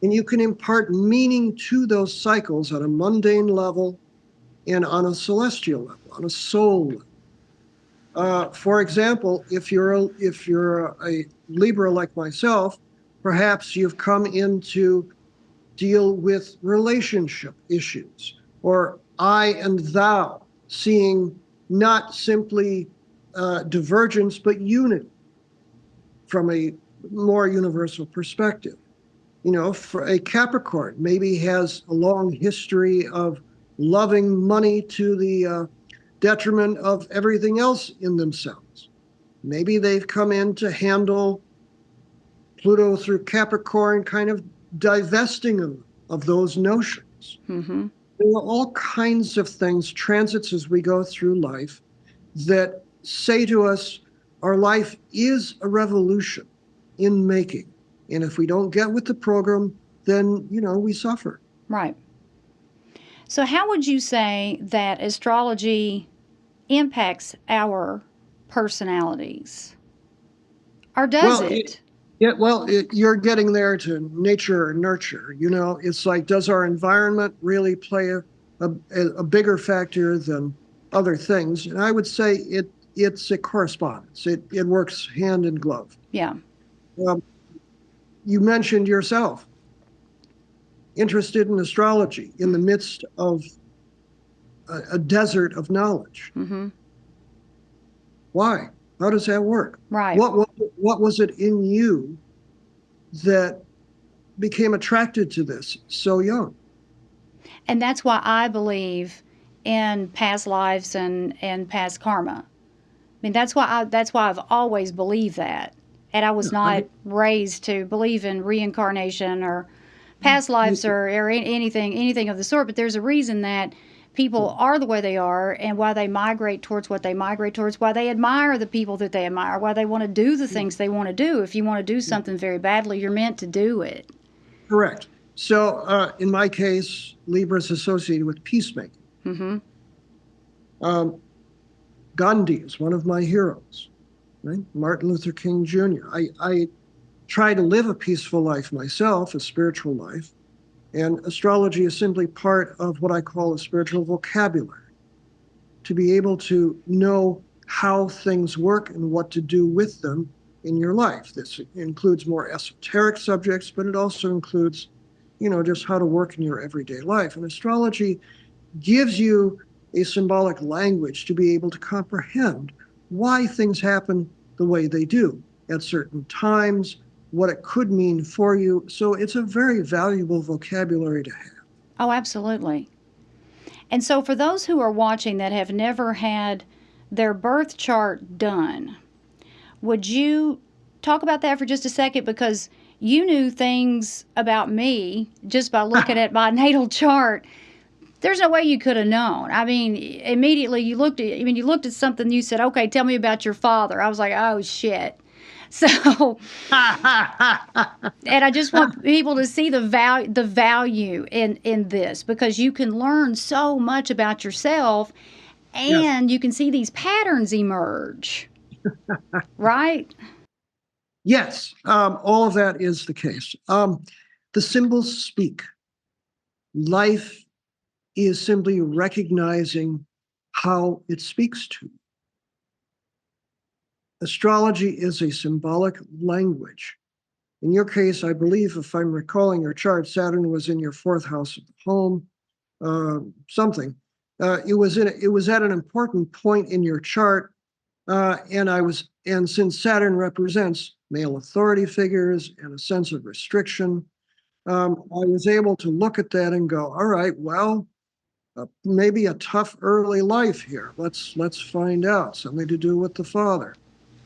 And you can impart meaning to those cycles on a mundane level and on a celestial level, on a soul level. For example, if you're a Libra like myself, perhaps you've come in to deal with relationship issues, or I and thou, seeing not simply divergence, but unity from a more universal perspective. For a Capricorn, maybe has a long history of loving money to the detriment of everything else in themselves. Maybe they've come in to handle Pluto through Capricorn, kind of divesting them of those notions. Mm-hmm. There are all kinds of things, transits as we go through life, that say to us, our life is a revolution in making. And if we don't get with the program, then, we suffer. Right. So how would you say that astrology impacts our personalities? Or does it? You're getting there to nature or nurture. It's like, does our environment really play a bigger factor than other things? And I would say it's a correspondence. It works hand in glove. Yeah. You mentioned yourself, interested in astrology in the midst of a desert of knowledge. Mm-hmm. Why? How does that work? Right. What was it in you that became attracted to this so young? And that's why I believe in past lives and past karma. I mean, that's why I've always believed that. And I was Yeah, not raised to believe in reincarnation or past lives or anything of the sort. But there's a reason that people are the way they are, and why they migrate towards what they migrate towards, why they admire the people that they admire, why they want to do the things they want to do. If you want to do something very badly, you're meant to do it. correct. So in my case, Libra is associated with peacemaking. Mm-hmm. Gandhi is one of my heroes, right? Martin Luther King Jr. I try to live a peaceful life myself, a spiritual life, and astrology is simply part of what I call a spiritual vocabulary, to be able to know how things work and what to do with them in your life. This includes more esoteric subjects, but it also includes, just how to work in your everyday life. And astrology gives you a symbolic language to be able to comprehend why things happen the way they do at certain times, what it could mean for you. So it's a very valuable vocabulary to have. Oh, absolutely. And so, for those who are watching that have never had their birth chart done, would you talk about that for just a second? Because you knew things about me just by looking at my natal chart. There's no way you could have known. I mean, immediately you looked at something, you said, okay, tell me about your father. I was like, oh, shit. So, and I just want people to see the value in this, because you can learn so much about yourself, and Yes. you can see these patterns emerge, right? Yes, all of that is the case. The symbols speak. Life is simply recognizing how it speaks to you. Astrology is a symbolic language. In your case, I believe, if I'm recalling your chart, Saturn was in your fourth house of the home, something. It was at an important point in your chart, and since Saturn represents male authority figures and a sense of restriction, I was able to look at that and go, all right, well, maybe a tough early life here. Let's find out. Something to do with the father.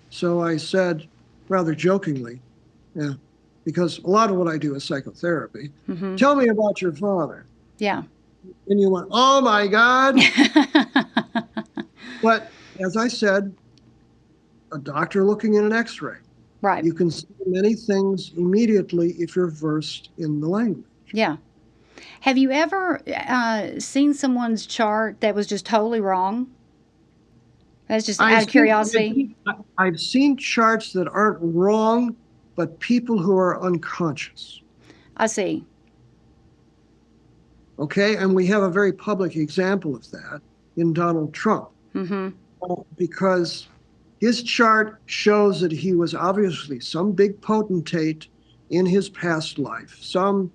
So I said, rather jokingly, yeah, because a lot of what I do is psychotherapy. Mm-hmm. Tell me about your father. Yeah. And you went, oh my God. But as I said, a doctor looking at an x-ray, Right. you can see many things immediately if you're versed in the language. Yeah. Have you ever seen someone's chart that was just totally wrong? That's just out of curiosity. I've seen charts that aren't wrong, but people who are unconscious. I see. Okay, and we have a very public example of that in Donald Trump. Mm-hmm. Because his chart shows that he was obviously some big potentate in his past life, some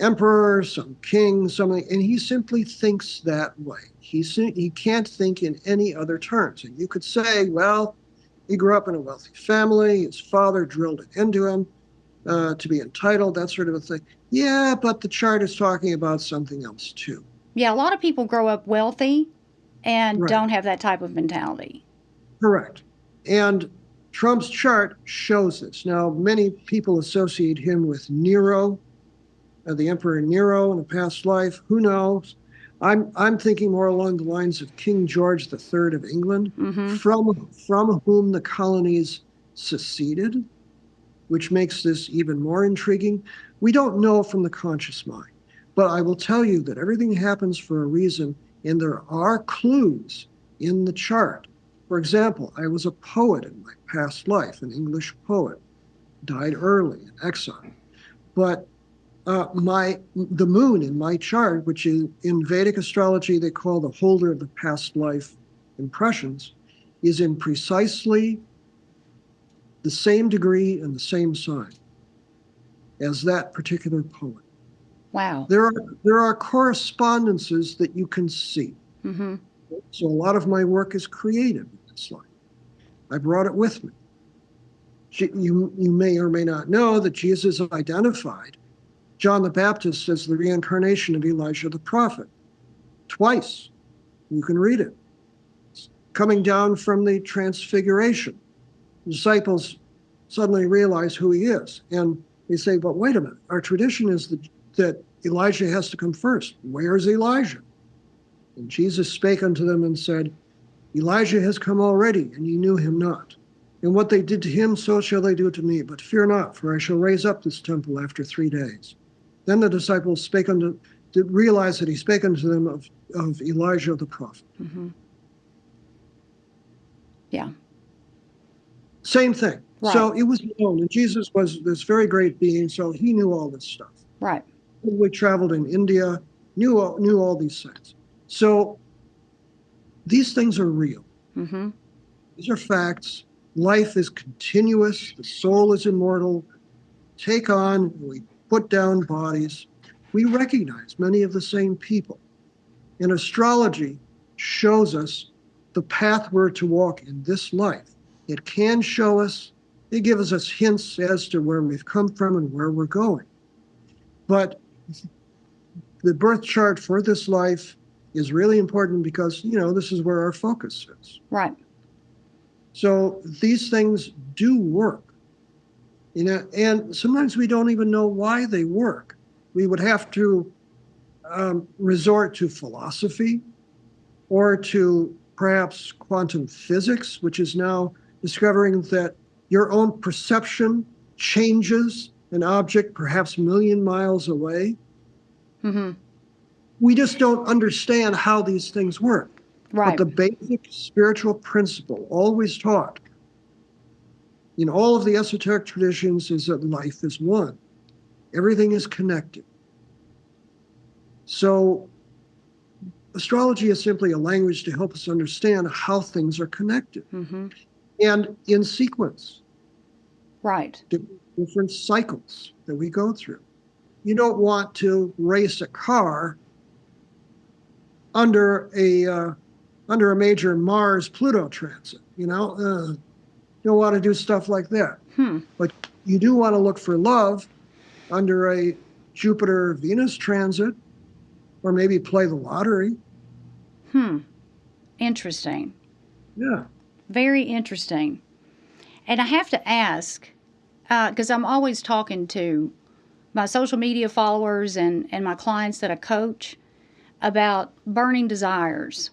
emperor, some king, something, and he simply thinks that way. He can't think in any other terms. And you could say, well, he grew up in a wealthy family, his father drilled it into him to be entitled, that sort of a thing. Yeah, but the chart is talking about something else too. Yeah, a lot of people grow up wealthy and don't have that type of mentality. Correct. And Trump's chart shows this. Now, many people associate him with Nero, the Emperor Nero in a past life. Who knows? I'm thinking more along the lines of King George III of England, Mm-hmm. from whom the colonies seceded, which makes this even more intriguing. We don't know from the conscious mind, but I will tell you that everything happens for a reason, and there are clues in the chart. For example, I was a poet in my past life, an English poet, died early in exile. But the moon in my chart, which in Vedic astrology they call the holder of the past life impressions, is in precisely the same degree and the same sign as that particular poet. Wow. There are correspondences that you can see. Mm-hmm. So a lot of my work is creative in this life. I brought it with me. You may or may not know that Jesus identified John the Baptist as the reincarnation of Elijah the prophet. Twice. You can read it. It's coming down from the transfiguration. The disciples suddenly realize who he is. And they say, but wait a minute, our tradition is that Elijah has to come first. Where is Elijah? And Jesus spake unto them and said, Elijah has come already, and ye knew him not. And what they did to him, so shall they do to me. But fear not, for I shall raise up this temple after 3 days. Then the disciples realized that he spake unto them of Elijah the prophet. Mm-hmm. Yeah. Same thing. Right. So it was known, and Jesus was this very great being, so he knew all this stuff. Right. We traveled in India, knew all these things. So these things are real. Mm-hmm. These are facts. Life is continuous. The soul is immortal. We put down bodies. We recognize many of the same people. And astrology shows us the path we're to walk in this life. It can show us, it gives us hints as to where we've come from and where we're going. But the birth chart for this life is really important because, this is where our focus is. Right. So these things do work. And sometimes we don't even know why they work. We would have to resort to philosophy or to perhaps quantum physics, which is now discovering that your own perception changes an object perhaps a million miles away. Mm-hmm. We just don't understand how these things work. Right. But the basic spiritual principle always taught in all of the esoteric traditions is that life is one. Everything is connected. So astrology is simply a language to help us understand how things are connected. Mm-hmm. And in sequence. Right. Different cycles that we go through. You don't want to race a car under a major Mars-Pluto transit, you don't want to do stuff like that. But you do want to look for love under a Jupiter-Venus transit, or maybe play the lottery. Interesting. Yeah. Very interesting. And I have to ask, because I'm always talking to my social media followers and my clients that I coach about burning desires.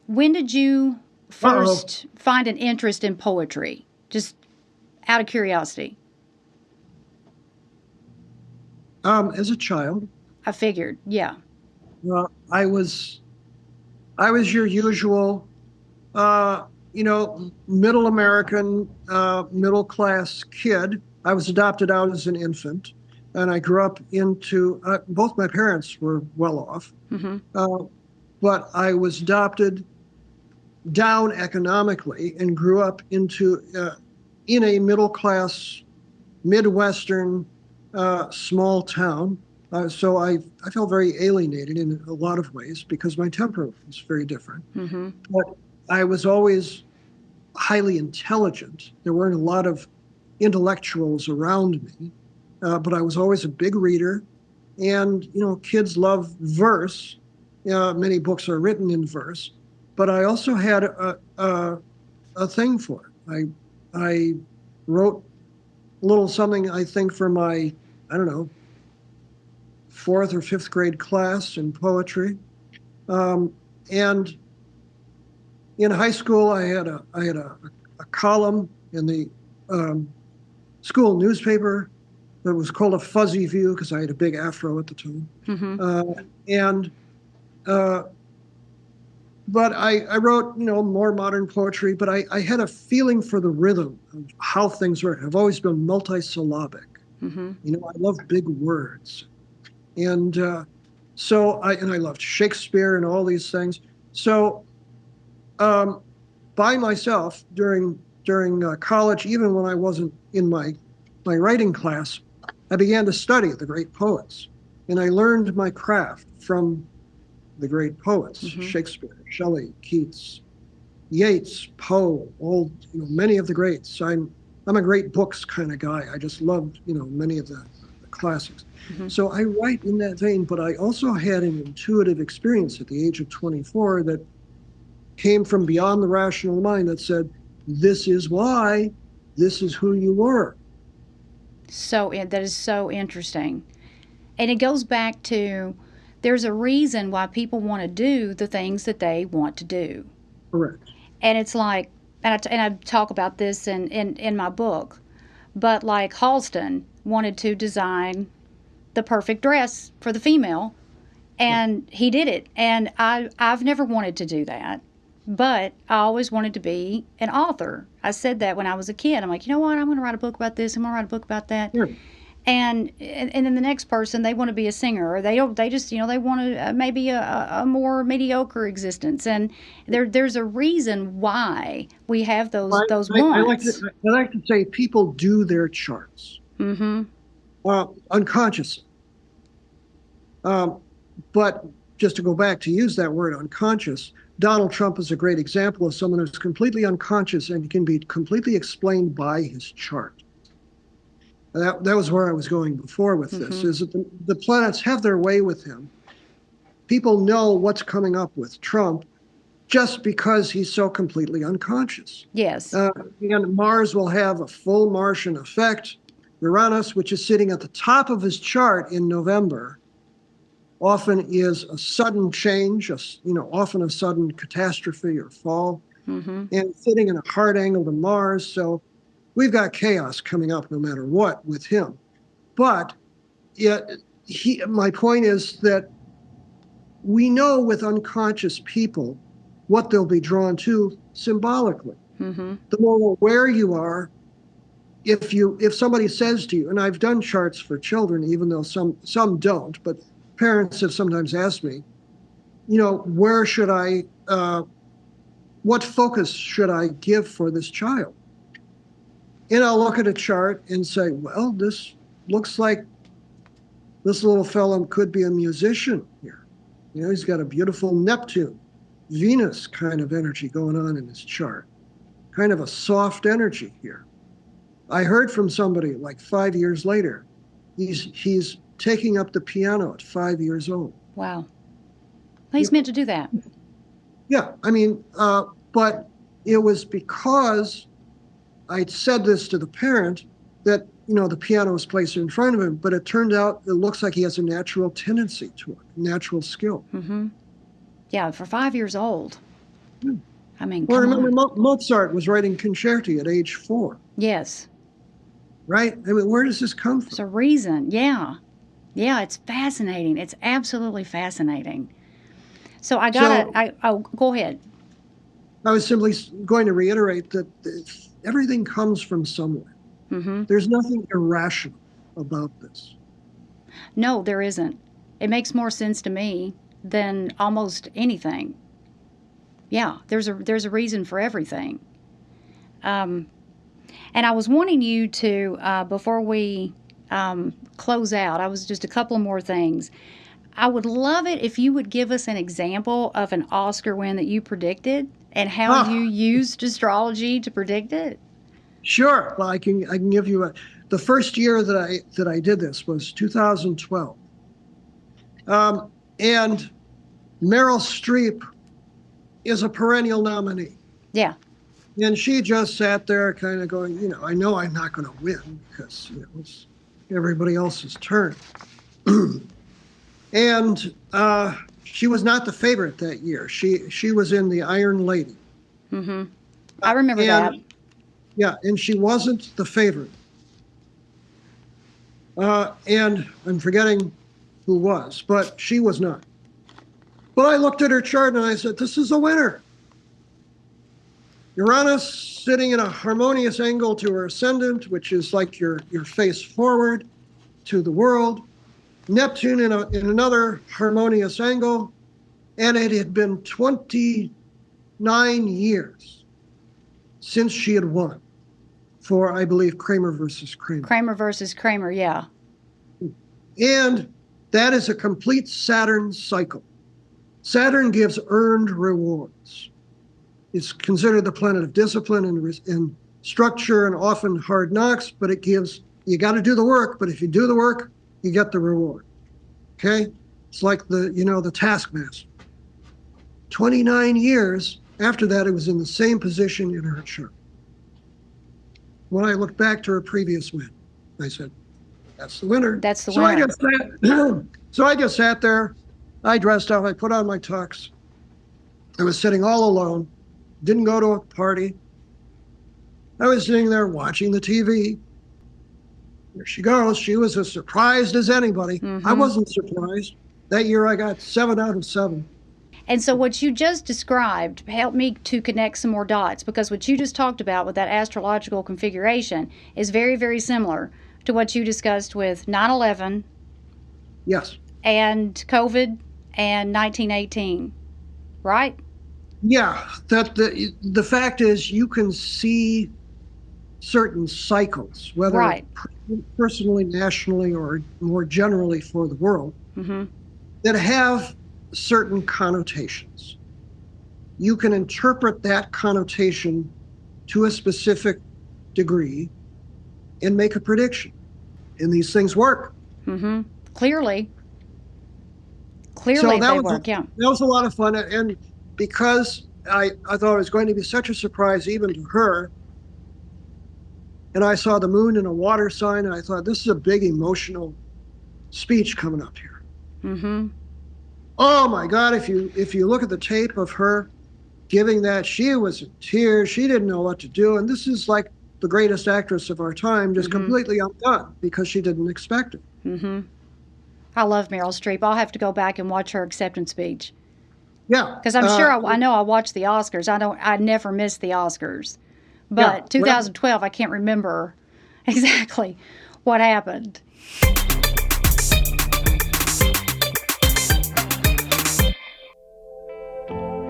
When did you first find an interest in poetry? Just out of curiosity. As a child. I figured, yeah. Well, I was your usual, middle American, middle class kid. I was adopted out as an infant, and I grew up into, both my parents were well off, but I was adopted down economically and grew up in a middle class, Midwestern, small town. So I felt very alienated in a lot of ways because my temperament was very different. Mm-hmm. But I was always highly intelligent. There weren't a lot of intellectuals around me, but I was always a big reader. And, kids love verse. Many books are written in verse. But I also had a thing for it. I wrote a little something, I think, for my, 4th or 5th grade class in poetry. And in high school, I had a column in the school newspaper that was called A Fuzzy View because I had a big afro at the time. Mm-hmm. But I wrote, more modern poetry, but I had a feeling for the rhythm of how things work. I've always been multisyllabic. Mm-hmm. I love big words. And so I loved Shakespeare and all these things. So by myself during college, even when I wasn't in my writing class, I began to study the great poets. And I learned my craft from the great poets, Shakespeare, Shelley, Keats, Yeats, Poe, many of the greats. I'm a great books kind of guy. I just loved, many of the classics. So I write in that vein, but I also had an intuitive experience at the age of 24 that came from beyond the rational mind that said, this is why, this is who you were. So that is so interesting. And it goes back to there's a reason why people want to do the things that they want to do. Correct. And it's like, and I talk about this in my book, but like Halston wanted to design the perfect dress for the female, and he did it. And I've never wanted to do that, but I always wanted to be an author. I said that when I was a kid. I'm like, you know what? I'm going to write a book about this. I'm going to write a book about that. Sure. And then the next person, they want to be a singer, or they don't. They just, they want to maybe a more mediocre existence. And there's a reason why we have those wants. I like to say people do their charts. Unconsciously. But just to go back to use that word unconscious, Donald Trump is a great example of someone who's completely unconscious and can be completely explained by his chart. That was where I was going before with this, is that the planets have their way with him. People know what's coming up with Trump just because he's so completely unconscious. Yes. And Mars will have a full Martian effect. Uranus, which is sitting at the top of his chart in November, often is a sudden change, often a sudden catastrophe or fall, and sitting in a hard angle to Mars. So we've got chaos coming up no matter what with him. But my point is that we know with unconscious people what they'll be drawn to symbolically. The more aware you are, if somebody says to you, and I've done charts for children, even though some don't, but parents have sometimes asked me, where should what focus should I give for this child? And I'll look at a chart and say, well, this looks like this little fellow could be a musician here. He's got a beautiful Neptune, Venus kind of energy going on in his chart, kind of a soft energy here. I heard from somebody like 5 years later, he's taking up the piano at 5 years old. Wow. He's meant to do that. Yeah, but it was because I said this to the parent that, the piano was placed in front of him, but it turned out it looks like he has a natural tendency to it, natural skill. Yeah, for 5 years old. Well, remember, Mozart was writing concerti at age 4. Yes. Right? Where does this come from? There's a reason. Yeah. Yeah, it's fascinating. It's absolutely fascinating. So go ahead. I was simply going to reiterate that everything comes from somewhere. There's nothing irrational about this. No, there isn't. It makes more sense to me than almost anything. Yeah, there's a reason for everything. And I was wanting you to, before we close out, I was just a couple more things. I would love it if you would give us an example of an Oscar win that you predicted and how you used astrology to predict it. Sure. Well, I can give you the first year that I did this was 2012. And Meryl Streep is a perennial nominee. Yeah. And she just sat there kind of going, I know I'm not going to win because it's everybody else's turn. And she was not the favorite that year. She was in The Iron Lady. I remember that. Yeah, and she wasn't the favorite. And I'm forgetting who was, but she was not. But I looked at her chart and I said, this is a winner. Uranus sitting in a harmonious angle to her ascendant, which is like your face forward to the world. Neptune in another harmonious angle. And it had been 29 years since she had won for, I believe, Kramer versus Kramer. Kramer versus Kramer, yeah. And that is a complete Saturn cycle. Saturn gives earned rewards. It's considered the planet of discipline and structure and often hard knocks, but it gives, you got to do the work, but if you do the work, you get the reward. Okay? It's like the taskmaster. 29 years after that, it was in the same position in her chart. When I looked back to her previous win, I said, that's the winner. That's the winner. So I just sat there. I dressed up. I put on my tux. I was sitting all alone. Didn't go to a party. I was sitting there watching the TV. There she goes. She was as surprised as anybody. I wasn't surprised. That year I got 7 out of 7. And so what you just described helped me to connect some more dots, because what you just talked about with that astrological configuration is very, very similar to what you discussed with 9/11. Yes. And COVID and 1918, right? Yeah. The fact is, you can see certain cycles, whether personally, nationally, or more generally for the world, that have certain connotations. You can interpret that connotation to a specific degree and make a prediction. And these things work. Clearly So they work, that was a lot of fun. And because I thought it was going to be such a surprise even to her, and I saw the moon in a water sign, and I thought, this is a big emotional speech coming up here. Oh my God, if you look at the tape of her giving that, she was in tears. She didn't know what to do. And this is like the greatest actress of our time, just completely undone because she didn't expect it. I love Meryl Streep. I'll have to go back and watch her acceptance speech. Yeah. Because I'm sure I know I watched the Oscars. I never missed the Oscars. But 2012, I can't remember exactly what happened.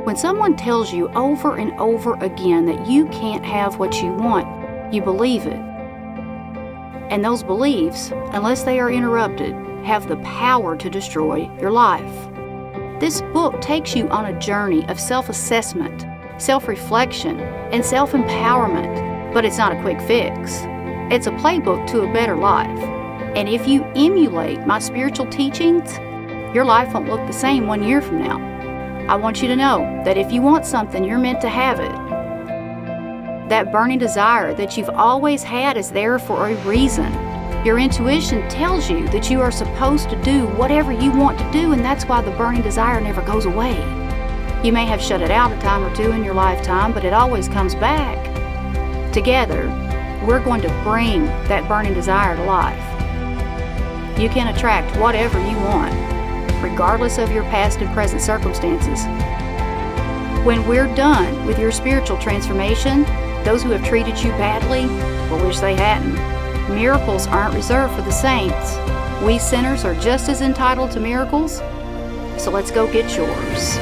When someone tells you over and over again that you can't have what you want, you believe it. And those beliefs, unless they are interrupted, have the power to destroy your life. This book takes you on a journey of self-assessment, self-reflection, and self-empowerment, but it's not a quick fix. It's a playbook to a better life. And if you emulate my spiritual teachings, your life won't look the same 1 year from now. I want you to know that if you want something, you're meant to have it. That burning desire that you've always had is there for a reason. Your intuition tells you that you are supposed to do whatever you want to do, and that's why the burning desire never goes away. You may have shut it out a time or two in your lifetime, but it always comes back. Together, we're going to bring that burning desire to life. You can attract whatever you want, regardless of your past and present circumstances. When we're done with your spiritual transformation, those who have treated you badly will wish they hadn't. Miracles aren't reserved for the saints. We sinners are just as entitled to miracles, so let's go get yours.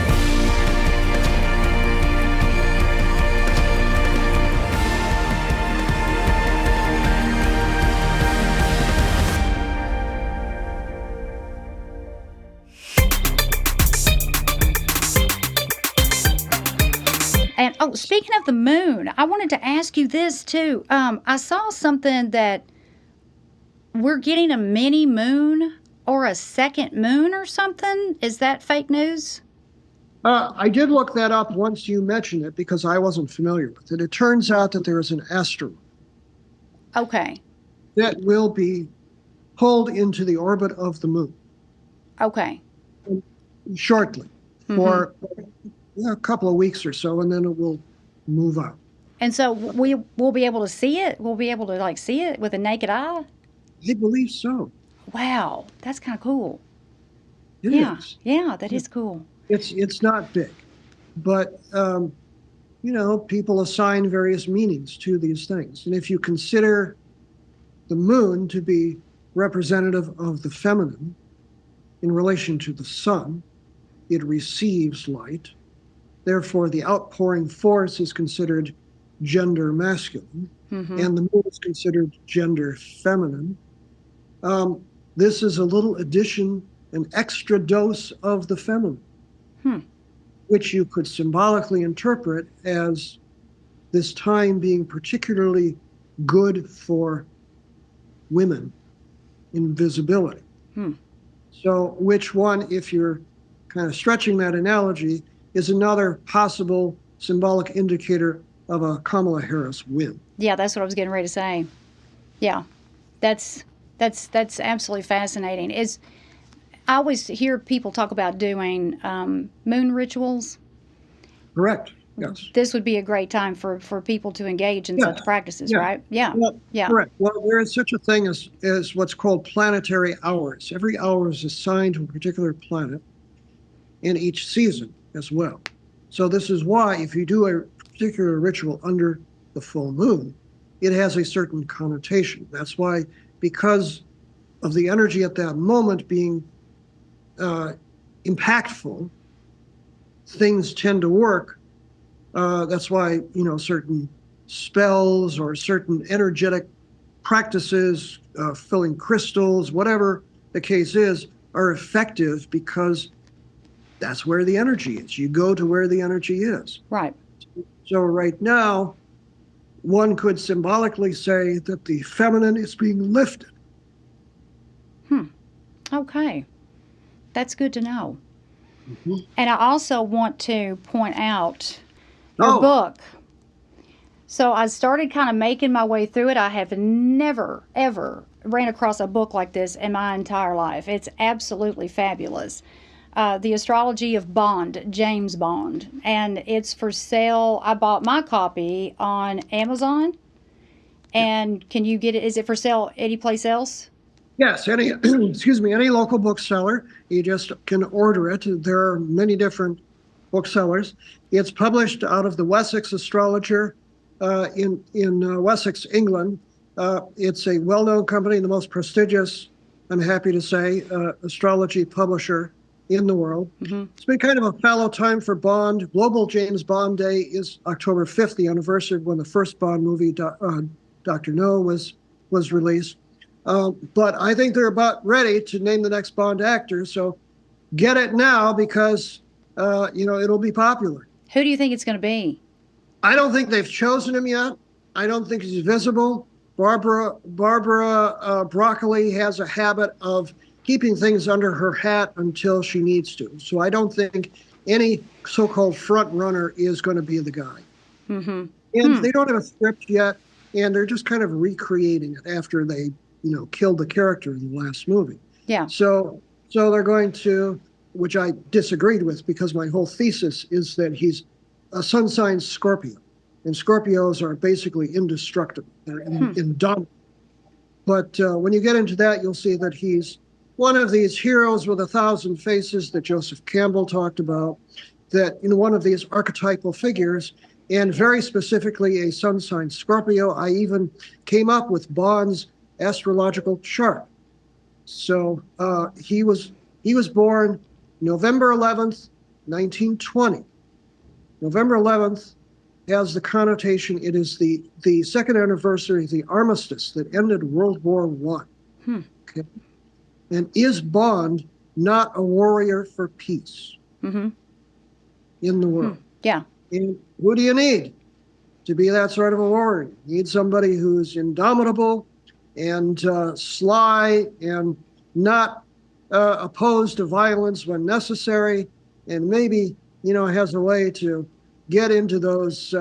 And speaking of the moon, I wanted to ask you this too. I saw something that we're getting a mini moon or a second moon or something. Is that fake news? I did look that up once you mentioned it because I wasn't familiar with it. It turns out that there is an asteroid. Okay. That will be pulled into the orbit of the moon. Okay. Shortly, for a couple of weeks or so, and then it will move out. And so we'll be able to see it? We'll be able to see it with a naked eye? I believe so. Wow, that's kind of cool. It is. Yeah, that is cool. It's not big, but people assign various meanings to these things. And if you consider the moon to be representative of the feminine in relation to the sun, it receives light. Therefore, the outpouring force is considered gender masculine, and the moon is considered gender feminine. This is a little addition, an extra dose of the feminine, which you could symbolically interpret as this time being particularly good for women in visibility. Hmm. So which one, if you're kind of stretching that analogy, is another possible symbolic indicator of a Kamala Harris win? Yeah, that's what I was getting ready to say. Yeah, that's absolutely fascinating. Is I always hear people talk about doing moon rituals. Correct. Yes. This would be a great time for people to engage in Yes. such practices, Yeah. right? Yeah, Well, yeah. correct. Well, there is such a thing as what's called planetary hours. Every hour is assigned to a particular planet in each season as well. So this is why if you do a particular ritual under the full moon, it has a certain connotation. That's why, because of the energy at that moment being impactful, things tend to work. That's why, certain spells or certain energetic practices, filling crystals, whatever the case is, are effective because that's where the energy is. You go to where the energy is. Right. So right now, one could symbolically say that the feminine is being lifted. Okay. That's good to know. Mm-hmm. And I also want to point out your Oh, book. So I started kind of making my way through it. I have never, ever ran across a book like this in my entire life. It's absolutely fabulous. The Astrology of Bond, James Bond. And it's for sale. I bought my copy on Amazon. And can you get it? Is it for sale any place else? yes, any excuse me, any local bookseller, you just can order it. There are many different booksellers. It's published out of the Wessex Astrologer in Wessex, England. It's a well-known company, the most prestigious, I'm happy to say, astrology publisher in the world. Mm-hmm. It's been kind of a fallow time for Bond. Global James Bond Day is October 5th, the anniversary of when the first Bond movie, Dr. No, was released. But I think they're about ready to name the next Bond actor. So get it now because, it'll be popular. Who do you think it's going to be? I don't think they've chosen him yet. I don't think he's visible. Barbara Broccoli has a habit of keeping things under her hat until she needs to. So I don't think any so-called front runner is going to be the guy. Mm-hmm. And they don't have a script yet, and they're just kind of recreating it after they, killed the character in the last movie. Yeah. So they're going to, which I disagreed with because my whole thesis is that he's a sun sign Scorpio, and Scorpios are basically indestructible. They're indomitable. But when you get into that, you'll see that he's one of these heroes with 1,000 faces that Joseph Campbell talked about, that one of these archetypal figures, and very specifically a sun sign Scorpio. I even came up with Bond's astrological chart. So he was born November 11th, 1920. November 11th has the connotation, it is the second anniversary of the armistice that ended World War I. Okay. And is Bond not a warrior for peace in the world? Yeah. And who do you need to be that sort of a warrior? You need somebody who's indomitable and sly and not opposed to violence when necessary, and maybe, has a way to get into those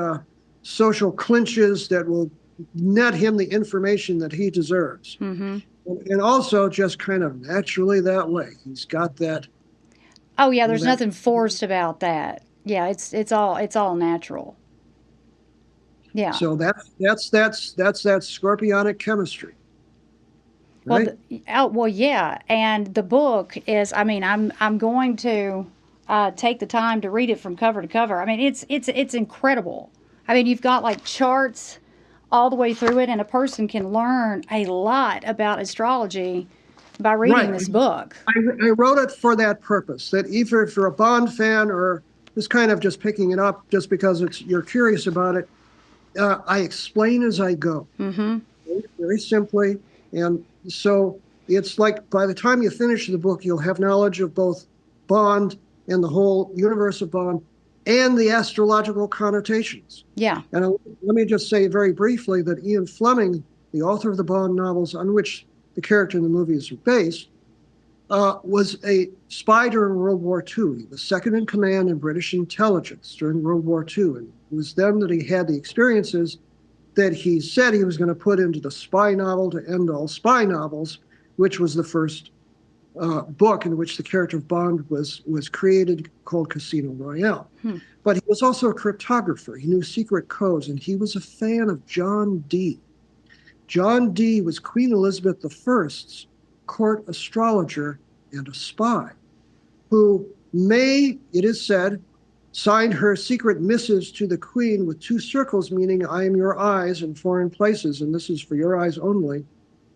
social clinches that will net him the information that he deserves. Mm-hmm. And also just kind of naturally that way. He's got that. Oh yeah, there's nothing forced about that. Yeah, it's all natural. Yeah. So that's that scorpionic chemistry. Right? Well, yeah, and the book is. I mean, I'm going to take the time to read it from cover to cover. I mean, it's incredible. I mean, you've got like charts all the way through it, and a person can learn a lot about astrology by reading this book. I wrote it for that purpose, that either if you're a Bond fan or just kind of just picking it up just because you're curious about it, I explain as I go. Mm-hmm. Very simply. And so it's like by the time you finish the book, you'll have knowledge of both Bond and the whole universe of Bond and the astrological connotations. Yeah. And let me just say very briefly that Ian Fleming, the author of the Bond novels on which the character in the movies are based, was a spy during World War II. He was second in command in British intelligence during World War II. And it was then that he had the experiences that he said he was going to put into the spy novel to end all spy novels, which was the first book in which the character of Bond was created, called Casino Royale. But he was also a cryptographer. He knew secret codes, and he was a fan of John Dee. John Dee was Queen Elizabeth I's court astrologer and a spy, who may, it is said, signed her secret missives to the Queen with 2 circles, meaning I am your eyes in foreign places, and this is for your eyes only,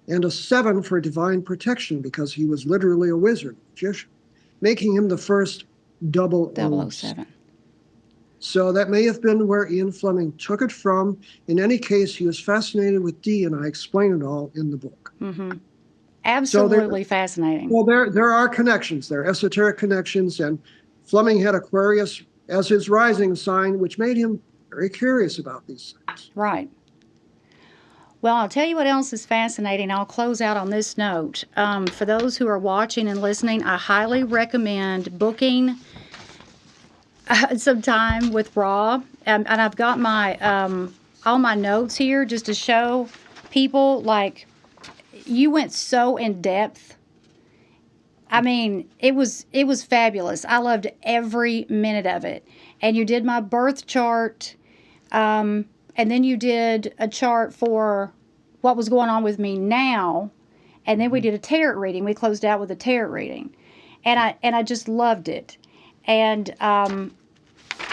and a 7 for divine protection, because he was literally a wizard, magician, making him the first 007. So that may have been where Ian Fleming took it from. In any case, he was fascinated with Dee, and I explain it all in the book. Absolutely fascinating. Well, there are connections. There are esoteric connections, and Fleming had Aquarius as his rising sign, which made him very curious about these things. Right. Well, I'll tell you what else is fascinating. I'll close out on this note. For those who are watching and listening, I highly recommend booking some time with Ra. And I've got my all my notes here just to show people, like, you went so in depth. I mean, it was fabulous. I loved every minute of it. And you did my birth chart, and then you did a chart for what was going on with me now, and then we did a tarot reading. We closed out with a tarot reading, and I just loved it. And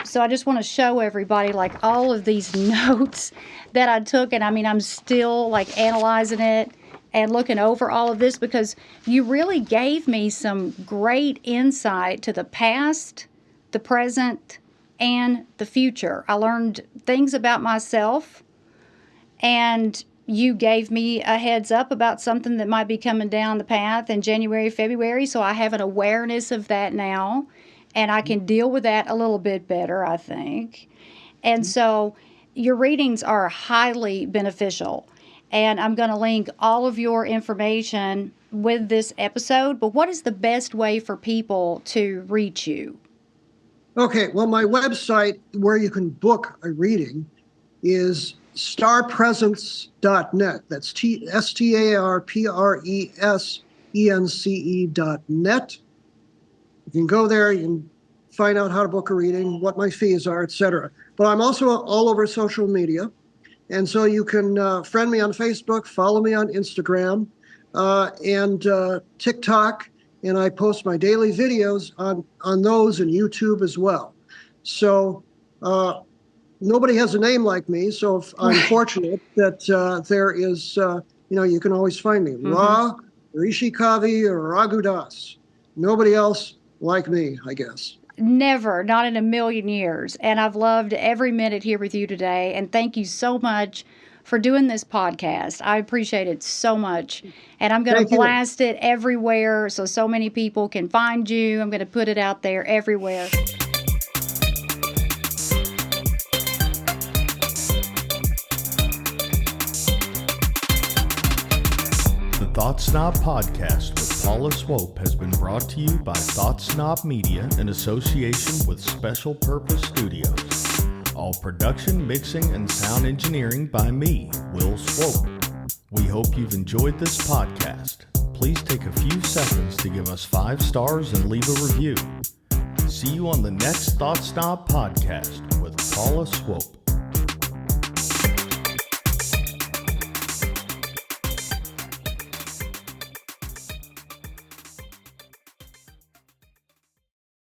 so I just want to show everybody, like, all of these notes that I took, and I mean, I'm still, like, analyzing it and looking over all of this, because you really gave me some great insight to the past, the present, and the future. I learned things about myself, and you gave me a heads up about something that might be coming down the path in January, February, so I have an awareness of that now, and I can deal with that a little bit better, I think. And so your readings are highly beneficial. And I'm going to link all of your information with this episode. But what is the best way for people to reach you? Okay, well, my website where you can book a reading is starpresence.net. That's starpresence.net. You can go there, you can find out how to book a reading, what my fees are, etc. But I'm also all over social media. And so you can friend me on Facebook, follow me on Instagram, and TikTok, and I post my daily videos on those, and YouTube as well. So nobody has a name like me, so if I'm fortunate that there is, you can always find me. Ra, Rishikavi, or Raghudas. Nobody else like me, I guess. Never, not in a million years. And I've loved every minute here with you today. And thank you so much for doing this podcast. I appreciate it so much. And I'm going to blast it everywhere so many people can find you. I'm going to put it out there everywhere. The Thought Snob Podcast with Paula Swope has been brought to you by Thought Snob Media in association with Special Purpose Studios. All production, mixing, and sound engineering by me, Will Swope. We hope you've enjoyed this podcast. Please take a few seconds to give us 5 stars and leave a review. See you on the next Thought Snob Podcast with Paula Swope.